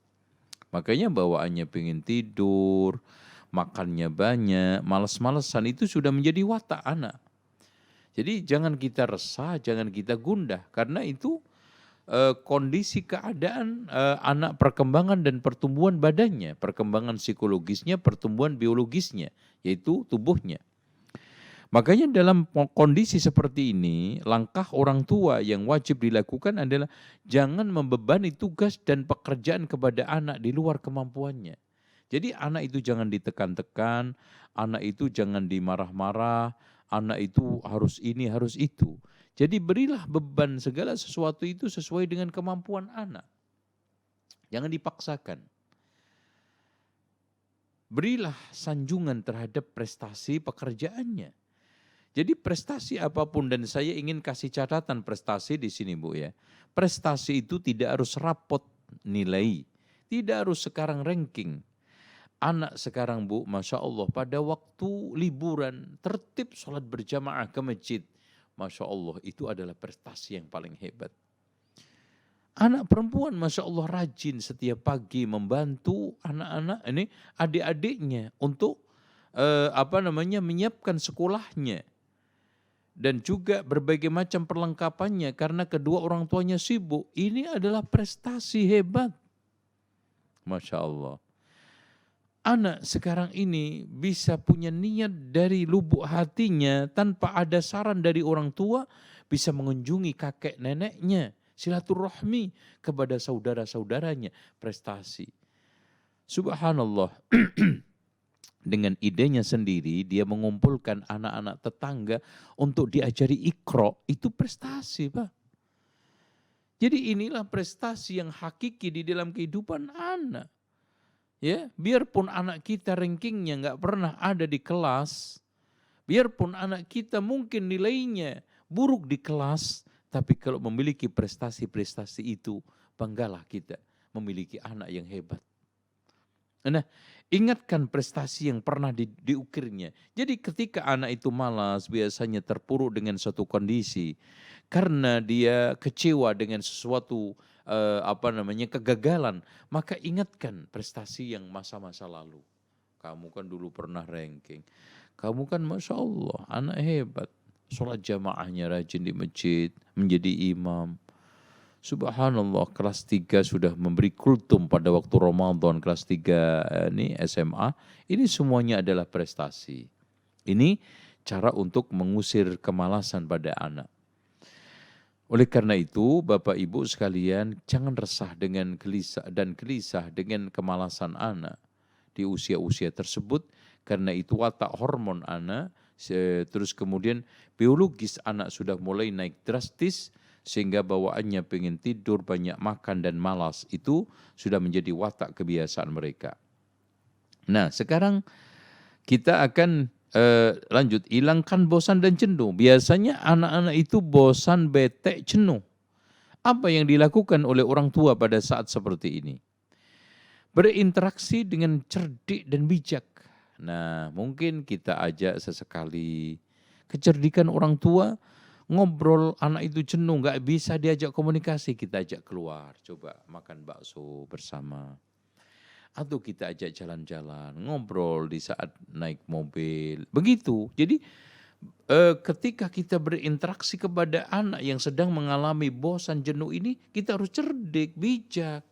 Makanya bawaannya pengen tidur, makannya banyak, malas-malesan itu sudah menjadi watak anak. Jadi jangan kita resah, jangan kita gundah, karena itu kondisi keadaan anak, perkembangan dan pertumbuhan badannya, perkembangan psikologisnya, pertumbuhan biologisnya, yaitu tubuhnya. Makanya dalam kondisi seperti ini, langkah orang tua yang wajib dilakukan adalah jangan membebani tugas dan pekerjaan kepada anak di luar kemampuannya. Jadi anak itu jangan ditekan-tekan, anak itu jangan dimarah-marah, anak itu harus ini, harus itu. Jadi berilah beban segala sesuatu itu sesuai dengan kemampuan anak. Jangan dipaksakan. Berilah sanjungan terhadap prestasi pekerjaannya. Jadi prestasi apapun, dan saya ingin kasih catatan prestasi di sini Bu ya. Prestasi itu tidak harus rapot nilai, tidak harus sekarang ranking. Anak sekarang Bu, Masya Allah pada waktu liburan tertib sholat berjamaah ke masjid. Masya Allah itu adalah prestasi yang paling hebat. Anak perempuan Masya Allah rajin setiap pagi membantu anak-anak ini adik-adiknya untuk menyiapkan sekolahnya. Dan juga berbagai macam perlengkapannya karena kedua orang tuanya sibuk. Ini adalah prestasi hebat. Masya Allah. Anak sekarang ini bisa punya niat dari lubuk hatinya tanpa ada saran dari orang tua, bisa mengunjungi kakek neneknya, silaturahmi kepada saudara-saudaranya, prestasi. Subhanallah. Dengan idenya sendiri, dia mengumpulkan anak-anak tetangga untuk diajari Iqra, itu prestasi Pak. Jadi inilah prestasi yang hakiki di dalam kehidupan anak. Ya, biarpun anak kita rankingnya nggak pernah ada di kelas, biarpun anak kita mungkin nilainya buruk di kelas, tapi kalau memiliki prestasi-prestasi itu, banggalah kita memiliki anak yang hebat. Nah, ingatkan prestasi yang pernah diukirnya. Jadi ketika anak itu malas, biasanya terpuruk dengan suatu kondisi, karena dia kecewa dengan sesuatu kegagalan, maka ingatkan prestasi yang masa-masa lalu. Kamu kan dulu pernah ranking, kamu kan Masya Allah anak hebat, sholat jamaahnya rajin di masjid, menjadi imam. Subhanallah, kelas 3 sudah memberi kultum pada waktu Ramadan, kelas 3 ini SMA, ini semuanya adalah prestasi. Ini cara untuk mengusir kemalasan pada anak. Oleh karena itu, Bapak Ibu sekalian, jangan resah dengan gelisah dengan kemalasan anak di usia-usia tersebut, karena itu watak hormon anak, terus kemudian biologis anak sudah mulai naik drastis, sehingga bawaannya pengen tidur, banyak makan dan malas, itu sudah menjadi watak kebiasaan mereka. Nah sekarang kita akan lanjut, hilangkan bosan dan jenuh. Biasanya anak-anak itu bosan, bete, jenuh. Apa yang dilakukan oleh orang tua pada saat seperti ini? Berinteraksi dengan cerdik dan bijak. Nah mungkin kita ajak sesekali, kecerdikan orang tua, ngobrol, anak itu jenuh, nggak bisa diajak komunikasi, kita ajak keluar, coba makan bakso bersama. Atau kita ajak jalan-jalan, ngobrol di saat naik mobil, begitu. Jadi ketika kita berinteraksi kepada anak yang sedang mengalami bosan, jenuh ini, kita harus cerdik, bijak.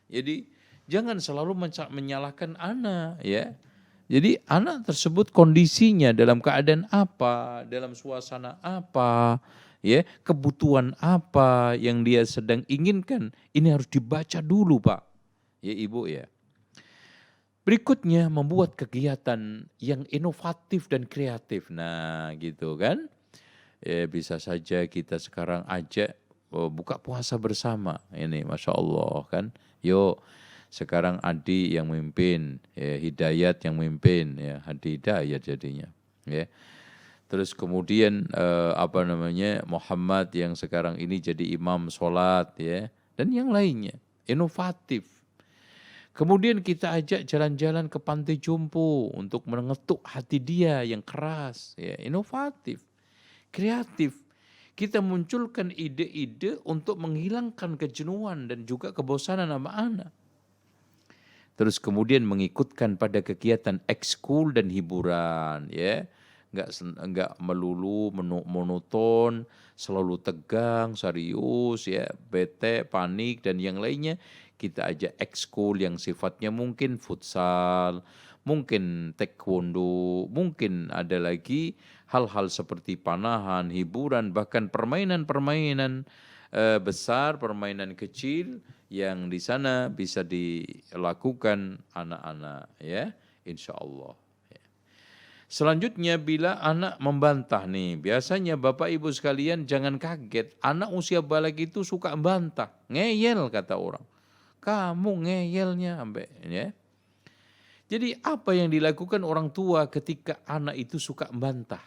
Jadi jangan selalu menyalahkan anak ya. Jadi anak tersebut kondisinya dalam keadaan apa, dalam suasana apa, ya, kebutuhan apa yang dia sedang inginkan, ini harus dibaca dulu Pak, ya Ibu ya. Berikutnya membuat kegiatan yang inovatif dan kreatif, nah gitu kan. Ya, bisa saja kita sekarang ajak buka puasa bersama, ini Masya Allah kan, yuk. Sekarang Adi yang memimpin, ya, Hidayat yang memimpin, ya, Adi Hidayat jadinya, ya. Terus kemudian Muhammad yang sekarang ini jadi imam sholat, ya, dan yang lainnya, inovatif. Kemudian kita ajak jalan-jalan ke pantai jompo untuk mengetuk hati dia yang keras, ya, inovatif, kreatif. Kita munculkan ide-ide untuk menghilangkan kejenuhan dan juga kebosanan sama anak. Terus kemudian mengikutkan pada kegiatan ekskul dan hiburan, ya, nggak melulu monoton, selalu tegang, serius, ya, bete, panik dan yang lainnya. Kita ajak ekskul yang sifatnya mungkin futsal, mungkin taekwondo, mungkin ada lagi hal-hal seperti panahan, hiburan, bahkan permainan-permainan besar, permainan kecil yang di sana bisa dilakukan anak-anak, ya, insya Allah. Selanjutnya bila anak membantah nih, biasanya Bapak Ibu sekalian jangan kaget, anak usia balik itu suka membantah, ngeyel kata orang. Kamu ngeyelnya ambek, ya. Jadi apa yang dilakukan orang tua ketika anak itu suka membantah?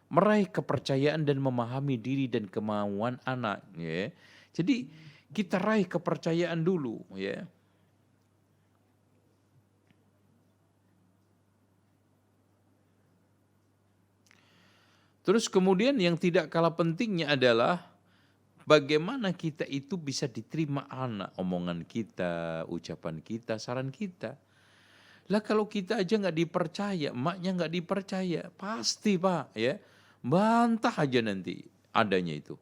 meraih kepercayaan dan memahami diri dan kemauan anak, ya. Jadi kita raih kepercayaan dulu, ya. Terus kemudian yang tidak kalah pentingnya adalah bagaimana kita itu bisa diterima anak, omongan kita, ucapan kita, saran kita. Lah kalau kita aja nggak dipercaya, emaknya nggak dipercaya, pasti Pak, ya, bantah aja nanti adanya itu.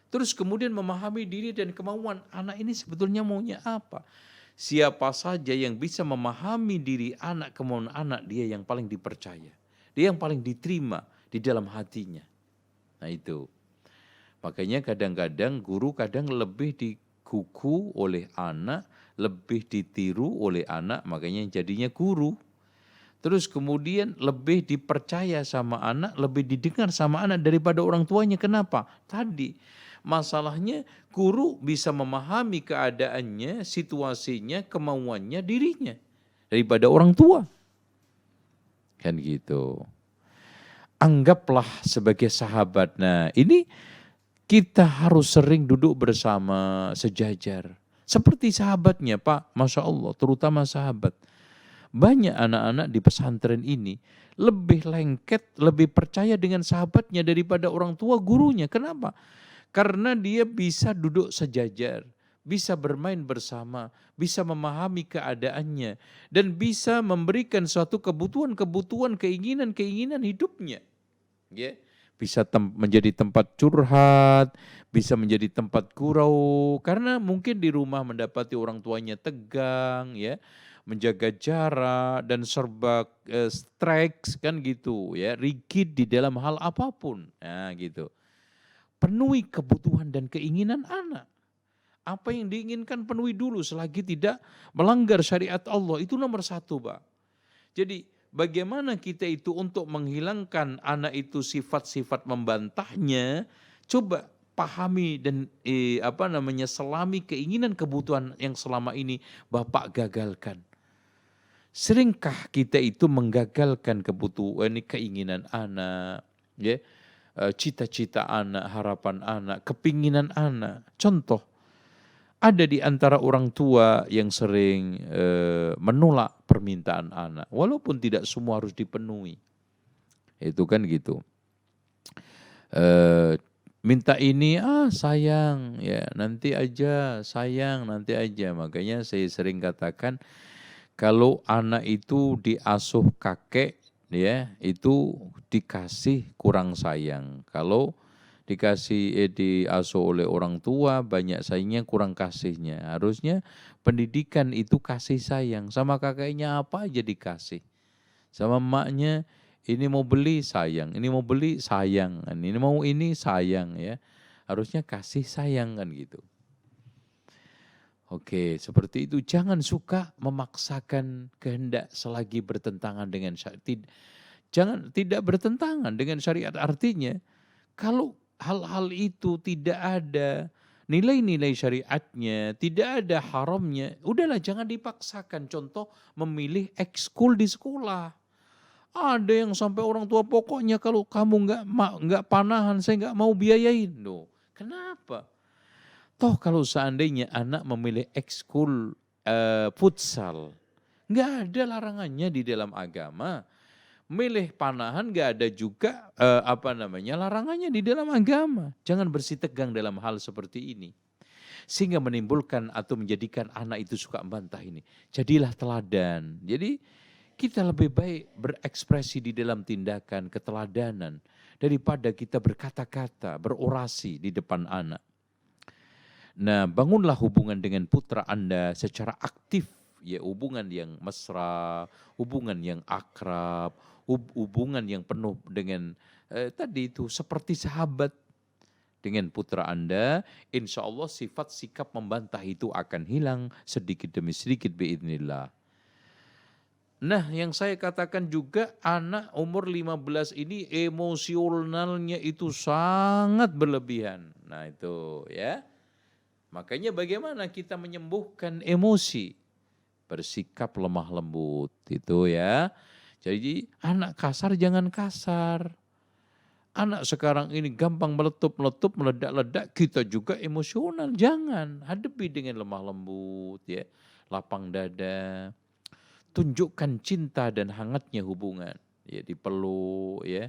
Terus kemudian memahami diri dan kemauan anak ini sebetulnya maunya apa. Siapa saja yang bisa memahami diri anak, kemauan anak, dia yang paling dipercaya. Dia yang paling diterima di dalam hatinya. Nah itu. Makanya kadang-kadang guru kadang lebih digugu oleh anak, lebih ditiru oleh anak, makanya jadinya guru. Terus kemudian lebih dipercaya sama anak, lebih didengar sama anak daripada orang tuanya. Kenapa? Tadi masalahnya guru bisa memahami keadaannya, situasinya, kemauannya, dirinya daripada orang tua. Kan gitu. Anggaplah sebagai sahabat. Nah, ini kita harus sering duduk bersama sejajar. Seperti sahabatnya Pak, Masya Allah, terutama sahabat. Banyak anak-anak di pesantren ini lebih lengket, lebih percaya dengan sahabatnya daripada orang tua gurunya. Kenapa? Karena dia bisa duduk sejajar, bisa bermain bersama, bisa memahami keadaannya, dan bisa memberikan suatu kebutuhan-kebutuhan, keinginan-keinginan hidupnya. Ya, bisa menjadi tempat curhat, bisa menjadi tempat gurau, karena mungkin di rumah mendapati orang tuanya tegang, ya, menjaga jarak dan serba strict kan gitu, ya, rigid di dalam hal apapun, nah gitu. Penuhi kebutuhan dan keinginan anak. Apa yang diinginkan penuhi dulu selagi tidak melanggar syariat Allah, itu nomor satu, Pak. Jadi bagaimana kita itu untuk menghilangkan anak itu sifat-sifat membantahnya, coba pahami dan selami keinginan kebutuhan yang selama ini Bapak gagalkan. Seringkah kita itu menggagalkan kebutuhan, keinginan anak, ya, cita-cita anak, harapan anak, kepinginan anak. Contoh, ada di antara orang tua yang sering menolak permintaan anak, walaupun tidak semua harus dipenuhi. Itu kan gitu. Minta ini, sayang, ya nanti aja, sayang, nanti aja. Makanya saya sering katakan, kalau anak itu diasuh kakek, ya itu dikasih kurang sayang. Kalau diasuh oleh orang tua, banyak sayangnya, kurang kasihnya. Harusnya pendidikan itu kasih sayang. Sama kakeknya apa aja dikasih. Sama emaknya, ini mau beli sayang, ini mau beli sayang, ini mau ini sayang, ya. Harusnya kasih sayang kan gitu. Oke, seperti itu. Jangan suka memaksakan kehendak selagi bertentangan dengan syariat. Jangan tidak bertentangan dengan syariat, artinya kalau hal-hal itu tidak ada nilai-nilai syariatnya, tidak ada haramnya, udahlah jangan dipaksakan. Contoh, memilih ekskul di sekolah. Ada yang sampai orang tua, pokoknya kalau kamu nggak panahan, saya nggak mau biayain. Loh, kenapa? Toh kalau seandainya anak memilih ekskul futsal, nggak ada larangannya di dalam agama. Milih panahan gak ada juga larangannya di dalam agama. Jangan bersitegang dalam hal seperti ini. Sehingga menimbulkan atau menjadikan anak itu suka membantah ini. Jadilah teladan. Jadi kita lebih baik berekspresi di dalam tindakan, keteladanan, daripada kita berkata-kata, berorasi di depan anak. Nah, bangunlah hubungan dengan putra Anda secara aktif. Ya, hubungan yang mesra, hubungan yang akrab, hubungan yang penuh dengan tadi itu seperti sahabat dengan putra Anda. Insya Allah sifat sikap membantah itu akan hilang sedikit demi sedikit biidznillah. Nah, yang saya katakan juga, anak umur 15 ini emosionalnya itu sangat berlebihan. Nah itu ya. Makanya bagaimana kita menyembuhkan emosi? Bersikap lemah lembut itu ya. Jadi anak kasar jangan kasar. Anak sekarang ini gampang meletup-meletup, meledak-ledak, kita juga emosional. Jangan, hadapi dengan lemah lembut ya, lapang dada. Tunjukkan cinta dan hangatnya hubungan, ya dipeluk ya.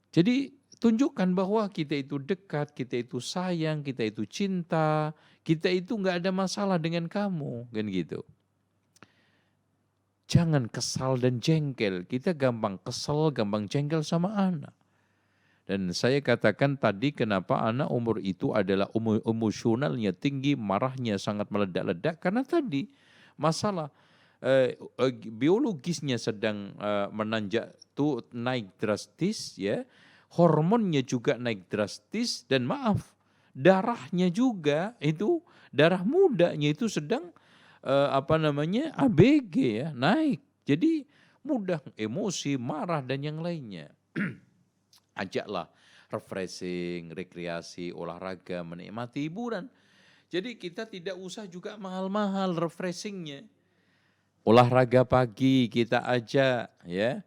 Jadi tunjukkan bahwa kita itu dekat, kita itu sayang, kita itu cinta, kita itu nggak ada masalah dengan kamu, kan gitu. Jangan kesal dan jengkel, kita gampang kesal, gampang jengkel sama anak. Dan saya katakan tadi kenapa anak umur itu adalah emosionalnya tinggi, marahnya sangat meledak-ledak, karena tadi masalah biologisnya sedang menanjak tuh naik drastis ya, hormonnya juga naik drastis, dan maaf, darahnya juga itu, darah mudanya itu sedang ABG ya, naik. Jadi mudah emosi, marah dan yang lainnya. Ajaklah refreshing, rekreasi, olahraga, menikmati hiburan. Jadi kita tidak usah juga mahal-mahal refreshingnya. Olahraga pagi kita ajak ya,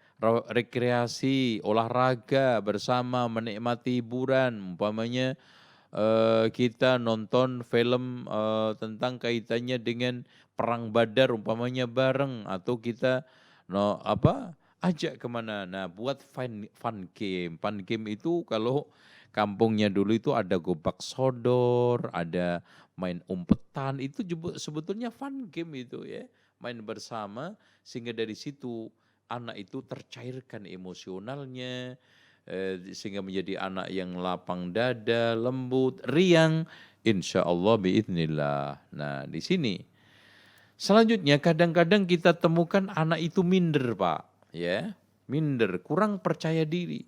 rekreasi, olahraga bersama, menikmati hiburan. Umpamanya kita nonton film tentang kaitannya dengan perang Badar umpamanya bareng, atau kita ajak kemana. Nah, buat fun game. Fun game itu kalau kampungnya dulu itu ada gobak sodor, ada main umpetan, itu sebetulnya fun game itu ya. Main bersama sehingga dari situ anak itu tercairkan emosionalnya, sehingga menjadi anak yang lapang dada, lembut, riang, insya Allah biidznillah. Nah di sini selanjutnya kadang-kadang kita temukan anak itu minder Pak, ya minder, kurang percaya diri.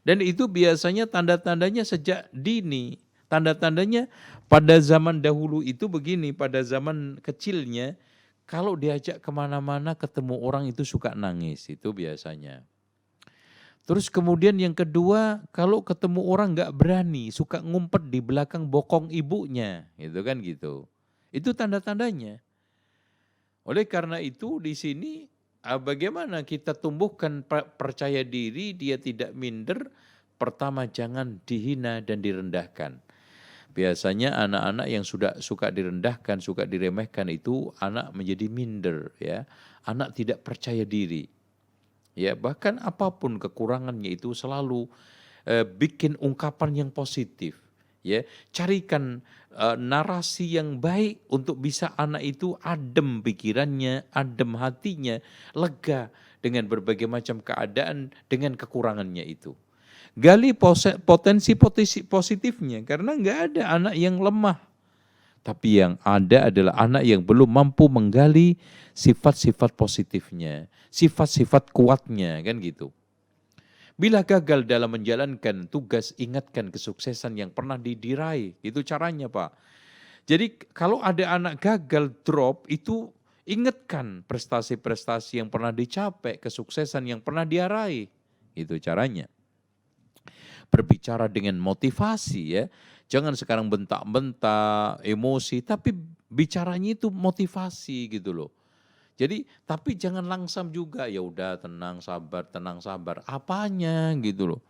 Dan itu biasanya tanda-tandanya sejak dini. Tanda-tandanya pada zaman dahulu itu begini, pada zaman kecilnya, kalau diajak kemana-mana ketemu orang itu suka nangis, itu biasanya. Terus kemudian yang kedua, kalau ketemu orang nggak berani, suka ngumpet di belakang bokong ibunya, gitu kan gitu. Itu tanda-tandanya. Oleh karena itu di sini bagaimana kita tumbuhkan percaya diri, dia tidak minder. Pertama, jangan dihina dan direndahkan. Biasanya anak-anak yang sudah suka direndahkan, suka diremehkan itu anak menjadi minder ya. Anak tidak percaya diri. Ya, bahkan apapun kekurangannya itu selalu bikin ungkapan yang positif. Ya, carikan narasi yang baik untuk bisa anak itu adem pikirannya, adem hatinya, lega dengan berbagai macam keadaan dengan kekurangannya itu. Gali potensi positifnya, karena nggak ada anak yang lemah. Tapi yang ada adalah anak yang belum mampu menggali sifat-sifat positifnya, sifat-sifat kuatnya, kan gitu. Bila gagal dalam menjalankan tugas, ingatkan kesuksesan yang pernah diraih. Itu caranya Pak. Jadi kalau ada anak gagal drop, itu ingatkan prestasi-prestasi yang pernah dicapai, kesuksesan yang pernah diraih. Itu caranya. Berbicara dengan motivasi ya. Jangan sekarang bentak-bentak, emosi, tapi bicaranya itu motivasi gitu loh. Jadi tapi jangan langsam juga, ya udah tenang sabar. Apanya gitu loh.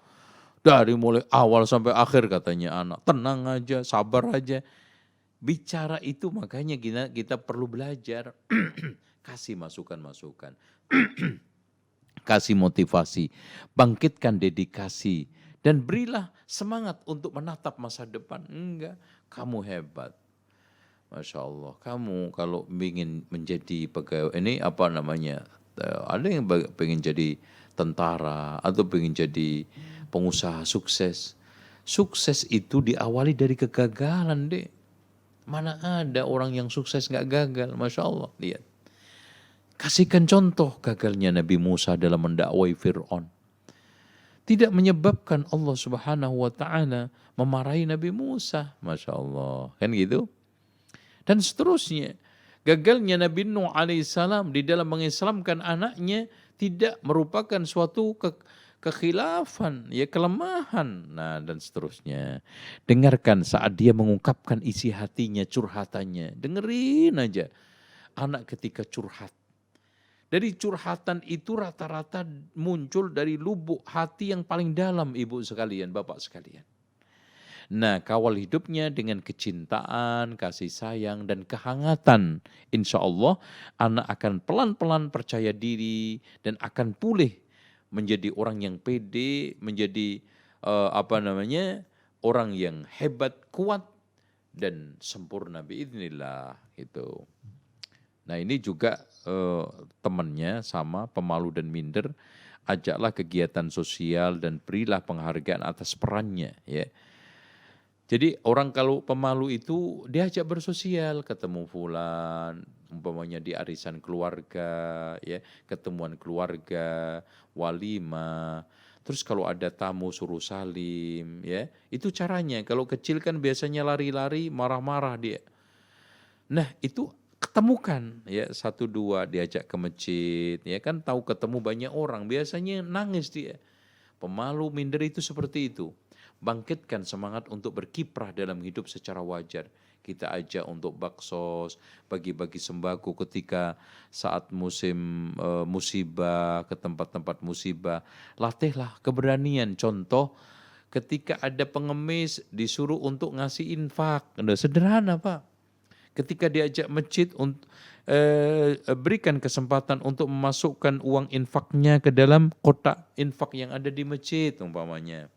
Dari mulai awal sampai akhir katanya anak, tenang aja, sabar aja. Bicara itu makanya kita perlu belajar. Kasih masukan-masukan. Kasih motivasi, bangkitkan dedikasi. Dan berilah semangat untuk menatap masa depan. Enggak, kamu hebat. Masya Allah, kamu kalau ingin menjadi pegawai, ini ada yang pengen jadi tentara, atau pengen jadi pengusaha sukses. Sukses itu diawali dari kegagalan deh. Mana ada orang yang sukses gak gagal, Masya Allah, lihat. Kasihkan contoh gagalnya Nabi Musa dalam mendakwai Fir'aun. Tidak menyebabkan Allah Subhanahu wa ta'ala memarahi Nabi Musa, Masya Allah, kan gitu. Dan seterusnya, gagalnya Nabi Nuh alaihissalam di dalam mengislamkan anaknya tidak merupakan suatu kekhilafan, ya kelemahan. Nah dan seterusnya. Dengarkan saat dia mengungkapkan isi hatinya, curhatannya. Dengerin aja. Anak ketika curhat. Dari curhatan itu rata-rata muncul dari lubuk hati yang paling dalam, ibu sekalian, bapak sekalian. Nah, kawal hidupnya dengan kecintaan, kasih sayang, dan kehangatan. Insya Allah, anak akan pelan-pelan percaya diri dan akan pulih menjadi orang yang pede, menjadi orang yang hebat, kuat, dan sempurna biidznillah gitu. Nah ini juga temannya sama pemalu dan minder, ajaklah kegiatan sosial dan berilah penghargaan atas perannya ya. Jadi orang kalau pemalu itu diajak bersosial, ketemu fulan, umpamanya di arisan keluarga, ya, ketemuan keluarga, walimah. Terus kalau ada tamu suruh salim, ya. Itu caranya. Kalau kecil kan biasanya lari-lari, marah-marah dia. Nah, itu ketemukan ya satu dua diajak ke masjid, ya kan tahu ketemu banyak orang, biasanya nangis dia. Pemalu, minder itu seperti itu. Bangkitkan semangat untuk berkiprah dalam hidup secara wajar. Kita ajak untuk baksos, bagi-bagi sembako ketika saat musim musibah, ke tempat-tempat musibah. Latihlah keberanian. Contoh, ketika ada pengemis disuruh untuk ngasih infak. Sederhana Pak. Ketika diajak masjid, berikan kesempatan untuk memasukkan uang infaknya ke dalam kotak infak yang ada di masjid umpamanya.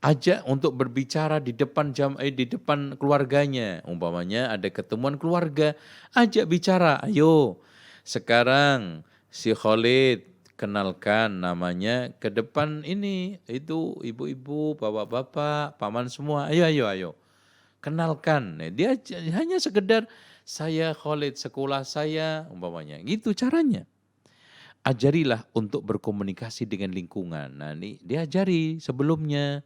Ajak untuk berbicara di depan di depan keluarganya. Umpamanya ada ketemuan keluarga, ajak bicara. Ayo, sekarang si Khalid kenalkan namanya ke depan ini, itu ibu-ibu, bapak-bapak, paman semua. Ayo. Kenalkan. Dia hanya sekedar saya Khalid, sekolah saya umpamanya. Gitu caranya. Ajarilah untuk berkomunikasi dengan lingkungan. Nah, ini diajari sebelumnya.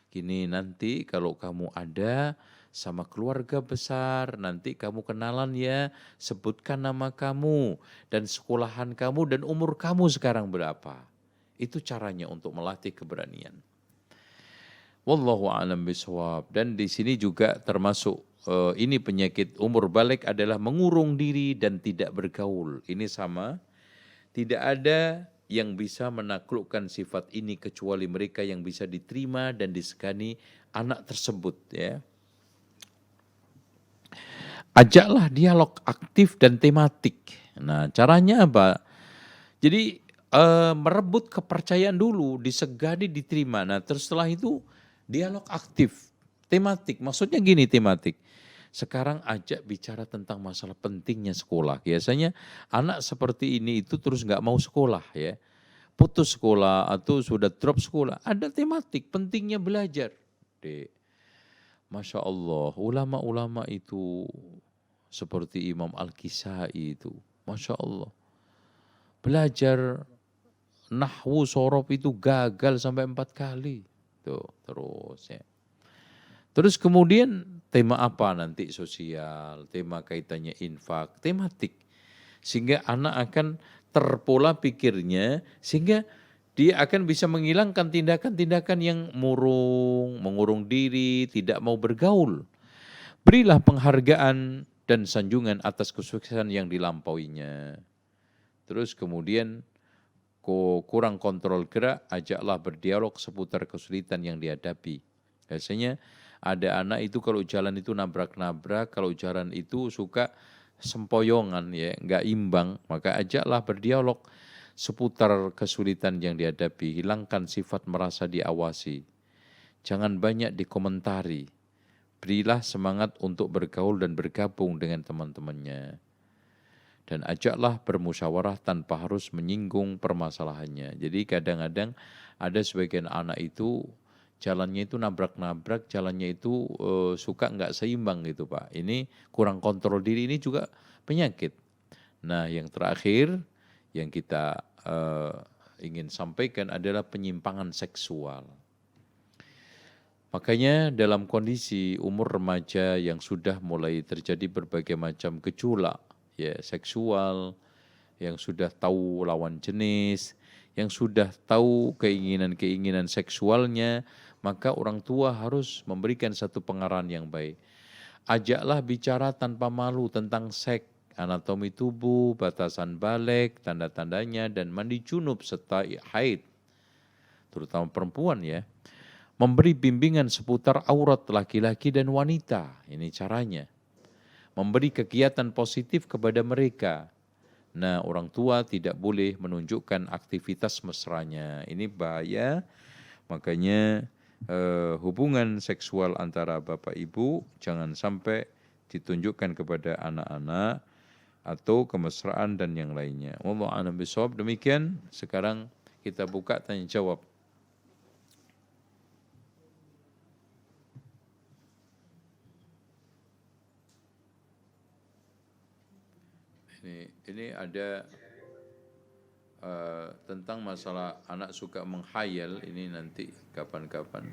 Gini, nanti kalau kamu ada sama keluarga besar, nanti kamu kenalan ya, sebutkan nama kamu dan sekolahan kamu dan umur kamu sekarang berapa. Itu caranya untuk melatih keberanian. Wallahu a'lam bishawab. Dan di sini juga termasuk ini penyakit umur balik adalah mengurung diri dan tidak bergaul. Ini sama, tidak ada yang bisa menaklukkan sifat ini kecuali mereka yang bisa diterima dan disegani anak tersebut ya. Ajaklah dialog aktif dan tematik. Nah, caranya apa? Jadi merebut kepercayaan dulu, disegani, diterima. Nah, terus setelah itu dialog aktif, tematik. Maksudnya gini tematik. Sekarang ajak bicara tentang masalah pentingnya sekolah. Biasanya anak seperti ini itu terus nggak mau sekolah ya. Putus sekolah atau sudah drop sekolah. Ada tematik pentingnya belajar. Dek, Masya Allah, ulama-ulama itu seperti Imam Al-Kisai itu. Masya Allah. Belajar nahwu sorof itu gagal sampai 4 kali. Tuh, terus ya. Terus kemudian tema apa nanti sosial, tema kaitannya infak, tematik. Sehingga anak akan terpola pikirnya, sehingga dia akan bisa menghilangkan tindakan-tindakan yang mengurung diri, tidak mau bergaul. Berilah penghargaan dan sanjungan atas kesuksesan yang dilampauinya. Terus kemudian kurang kontrol gerak, ajaklah berdialog seputar kesulitan yang dihadapi. Biasanya ada anak itu kalau jalan itu nabrak-nabrak, kalau jalan itu suka sempoyongan ya, nggak imbang, maka ajaklah berdialog seputar kesulitan yang dihadapi, hilangkan sifat merasa diawasi. Jangan banyak dikomentari. Berilah semangat untuk bergaul dan bergabung dengan teman-temannya. Dan ajaklah bermusyawarah tanpa harus menyinggung permasalahannya. Jadi kadang-kadang ada sebagian anak itu jalannya itu nabrak-nabrak, jalannya itu suka nggak seimbang gitu Pak. Ini kurang kontrol diri, ini juga penyakit. Nah yang terakhir yang kita ingin sampaikan adalah penyimpangan seksual. Makanya dalam kondisi umur remaja yang sudah mulai terjadi berbagai macam gejolak ya seksual, yang sudah tahu lawan jenis, yang sudah tahu keinginan-keinginan seksualnya, maka orang tua harus memberikan satu pengarahan yang baik. Ajaklah bicara tanpa malu tentang seks. anatomi tubuh, batasan balik, tanda-tandanya, dan mandi junub serta haid, terutama perempuan ya. Memberi bimbingan seputar aurat laki-laki dan wanita, ini caranya. Memberi kegiatan positif kepada mereka. Nah, orang tua tidak boleh menunjukkan aktivitas mesranya. Ini bahaya, makanya hubungan seksual antara bapak ibu jangan sampai ditunjukkan kepada anak-anak atau kemesraan dan yang lainnya. Wallahu a'lam bishawab. Demikian, sekarang kita buka tanya jawab. Ini ada tentang masalah anak suka menghayal, ini nanti kapan-kapan.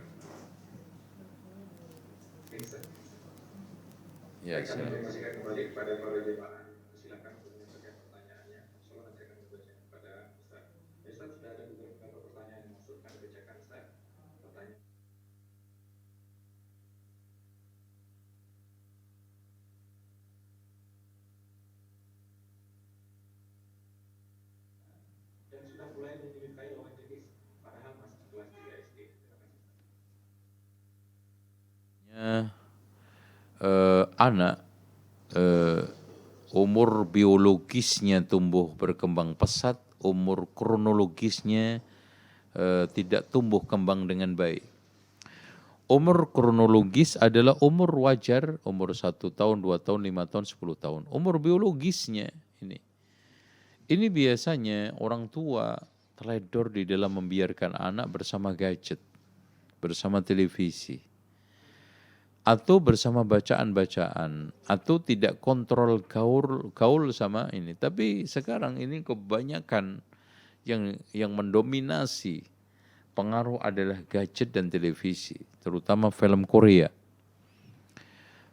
Ya, silakan. Kembali kepada para jemaah. Silakan untuk menyampaikan pertanyaannya. Insyaallah nanti akan membaca kepada Ustaz. Ustaz, sudah ada beberapa pertanyaan yang masuk, kami bacakan Ustaz. Pertanyaan. Dan sudah mulai menyukai lawan jenis, padahal masih kelas 3 SD. Anak umur biologisnya tumbuh berkembang pesat, umur kronologisnya tidak tumbuh kembang dengan baik. Umur kronologis adalah umur wajar, umur 1 tahun, 2 tahun, 5 tahun, 10 tahun. Umur biologisnya ini biasanya orang tua teledor di dalam membiarkan anak bersama gadget, bersama televisi, atau bersama bacaan-bacaan, atau tidak kontrol gaul sama ini. Tapi sekarang ini kebanyakan yang mendominasi pengaruh adalah gadget dan televisi, terutama film Korea.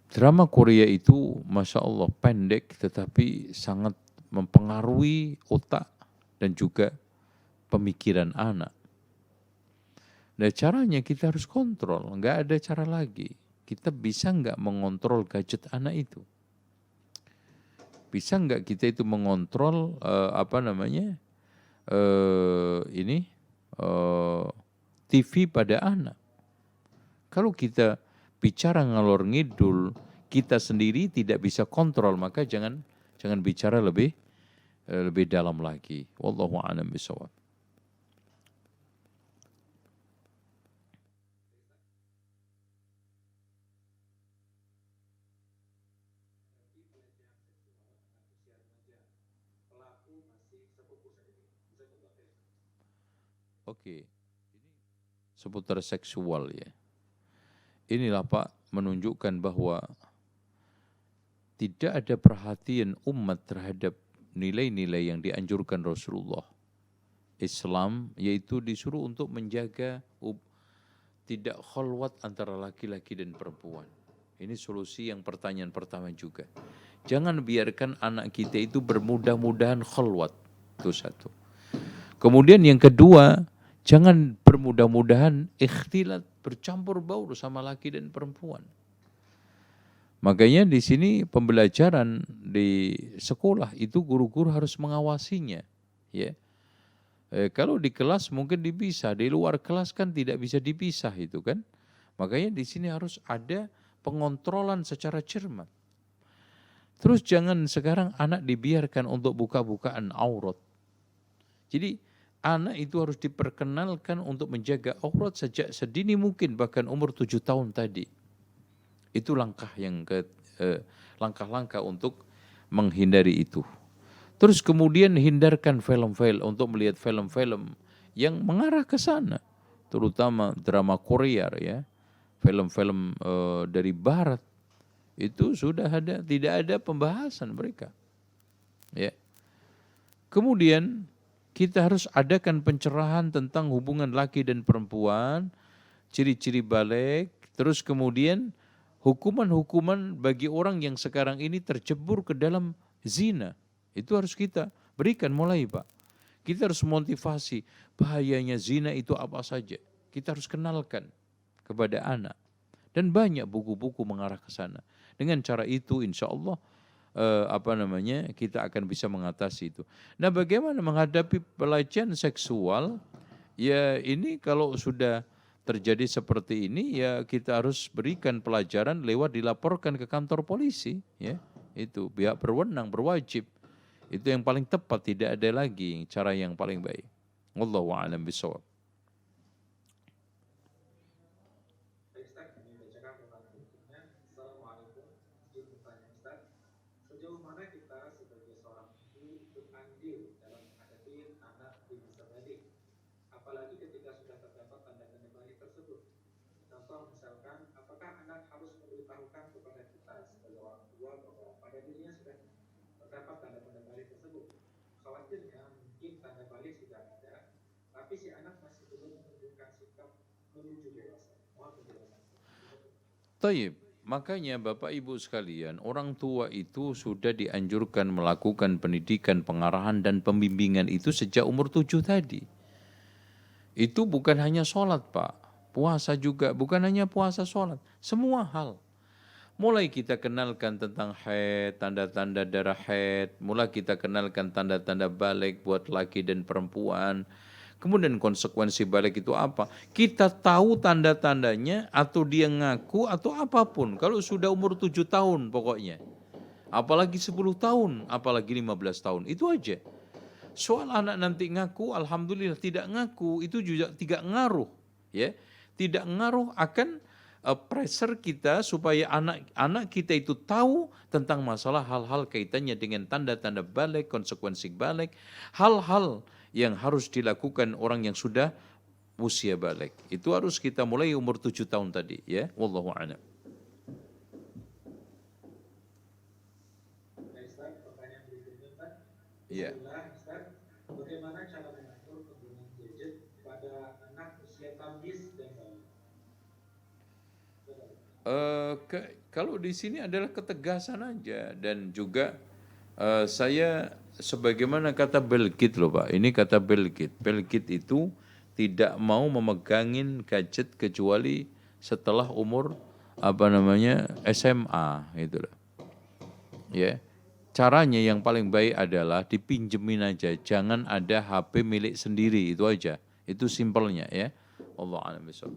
Drama Korea itu Masya Allah pendek tetapi sangat mempengaruhi otak dan juga pemikiran anak. Nah caranya kita harus kontrol, nggak ada cara lagi. Kita bisa nggak mengontrol gadget anak itu? Bisa nggak kita itu mengontrol TV pada anak? Kalau kita bicara ngalor ngidul, kita sendiri tidak bisa kontrol, maka jangan bicara lebih dalam lagi. Wallahu a'lam bishawab. Oke, ini seputar seksual ya. Inilah Pak menunjukkan bahwa tidak ada perhatian umat terhadap nilai-nilai yang dianjurkan Rasulullah. Islam yaitu disuruh untuk menjaga tidak khalwat antara laki-laki dan perempuan. Ini solusi yang pertanyaan pertama juga. Jangan biarkan anak kita itu bermudah-mudahan khalwat. Itu satu. Kemudian yang kedua, jangan bermudah-mudahan ikhtilat, bercampur baur sama laki dan perempuan. Makanya di sini pembelajaran di sekolah itu guru-guru harus mengawasinya. Ya. Kalau di kelas mungkin dipisah, di luar kelas kan tidak bisa dipisah itu kan. Makanya di sini harus ada pengontrolan secara cermat. Terus jangan sekarang anak dibiarkan untuk buka-bukaan aurat. Jadi anak itu harus diperkenalkan untuk menjaga aurat sejak sedini mungkin, bahkan umur 7 tahun tadi. Itu langkah-langkah untuk menghindari itu. Terus kemudian hindarkan film-film untuk melihat film-film yang mengarah ke sana, terutama drama Korea ya, film-film dari Barat itu sudah tidak ada pembahasan mereka. Ya. Kemudian kita harus adakan pencerahan tentang hubungan laki dan perempuan, ciri-ciri balik, terus kemudian hukuman-hukuman bagi orang yang sekarang ini tercebur ke dalam zina. Itu harus kita berikan mulai Pak. Kita harus motivasi bahayanya zina itu apa saja. Kita harus kenalkan kepada anak. Dan banyak buku-buku mengarah ke sana. Dengan cara itu insya Allah kita akan bisa mengatasi itu. Nah, bagaimana menghadapi pelecehan seksual? Ya ini kalau sudah terjadi seperti ini ya kita harus berikan pelajaran lewat dilaporkan ke kantor polisi, ya. Itu pihak berwenang berwajib. Itu yang paling tepat, tidak ada lagi cara yang paling baik. Wallahu a'lam bishawab. Sejauh mana kita sebagai seorang ibu ikut andil dalam menghadapi anak di masa balik, apalagi ketika sudah terdapat tanda-tanda balik tersebut. Contoh misalkan, apakah anak harus memberitahukan kepada kita sebagai orang tua bahwa pada dirinya sudah terdapat tanda-tanda balik tersebut. Khawatirnya mungkin tanda balik sudah ada, tapi si anak masih belum menunjukkan sikap menuju dewasa. Mohon penjelasan. Taib. Makanya Bapak Ibu sekalian, orang tua itu sudah dianjurkan melakukan pendidikan, pengarahan dan pembimbingan itu sejak umur 7 tadi. Itu bukan hanya sholat Pak, puasa juga, bukan hanya puasa sholat, semua hal. Mulai kita kenalkan tentang haid, tanda-tanda darah haid, mulai kita kenalkan tanda-tanda balik buat laki dan perempuan. Kemudian konsekuensi balik itu apa? Kita tahu tanda-tandanya atau dia ngaku atau apapun. Kalau sudah umur 7 tahun pokoknya. Apalagi 10 tahun, apalagi 15 tahun. Itu aja. Soal anak nanti ngaku, alhamdulillah tidak ngaku, itu juga tidak ngaruh. Ya, tidak ngaruh akan pressure kita supaya anak-anak kita itu tahu tentang masalah hal-hal kaitannya dengan tanda-tanda balik, konsekuensi balik, hal-hal yang harus dilakukan orang yang sudah usia balik. Itu harus kita mulai umur 7 tahun tadi, ya. Wallahu a'lam. Ustaz, pertanyaan berikutnya Ustaz. Ya. Ustaz, bagaimana cara mengatur penggunaan gadget pada anak usia tamyiz dan bayi? Kalau di sini adalah ketegasan aja dan juga saya sebagaimana kata Bill Gates loh Pak, ini kata Bill Gates. Bill Gates itu tidak mau memegangin gadget kecuali setelah umur SMA gitu loh. Ya. Caranya yang paling baik adalah dipinjemin aja, jangan ada HP milik sendiri, itu aja. Itu simpelnya ya. Allah a'lam bishawab.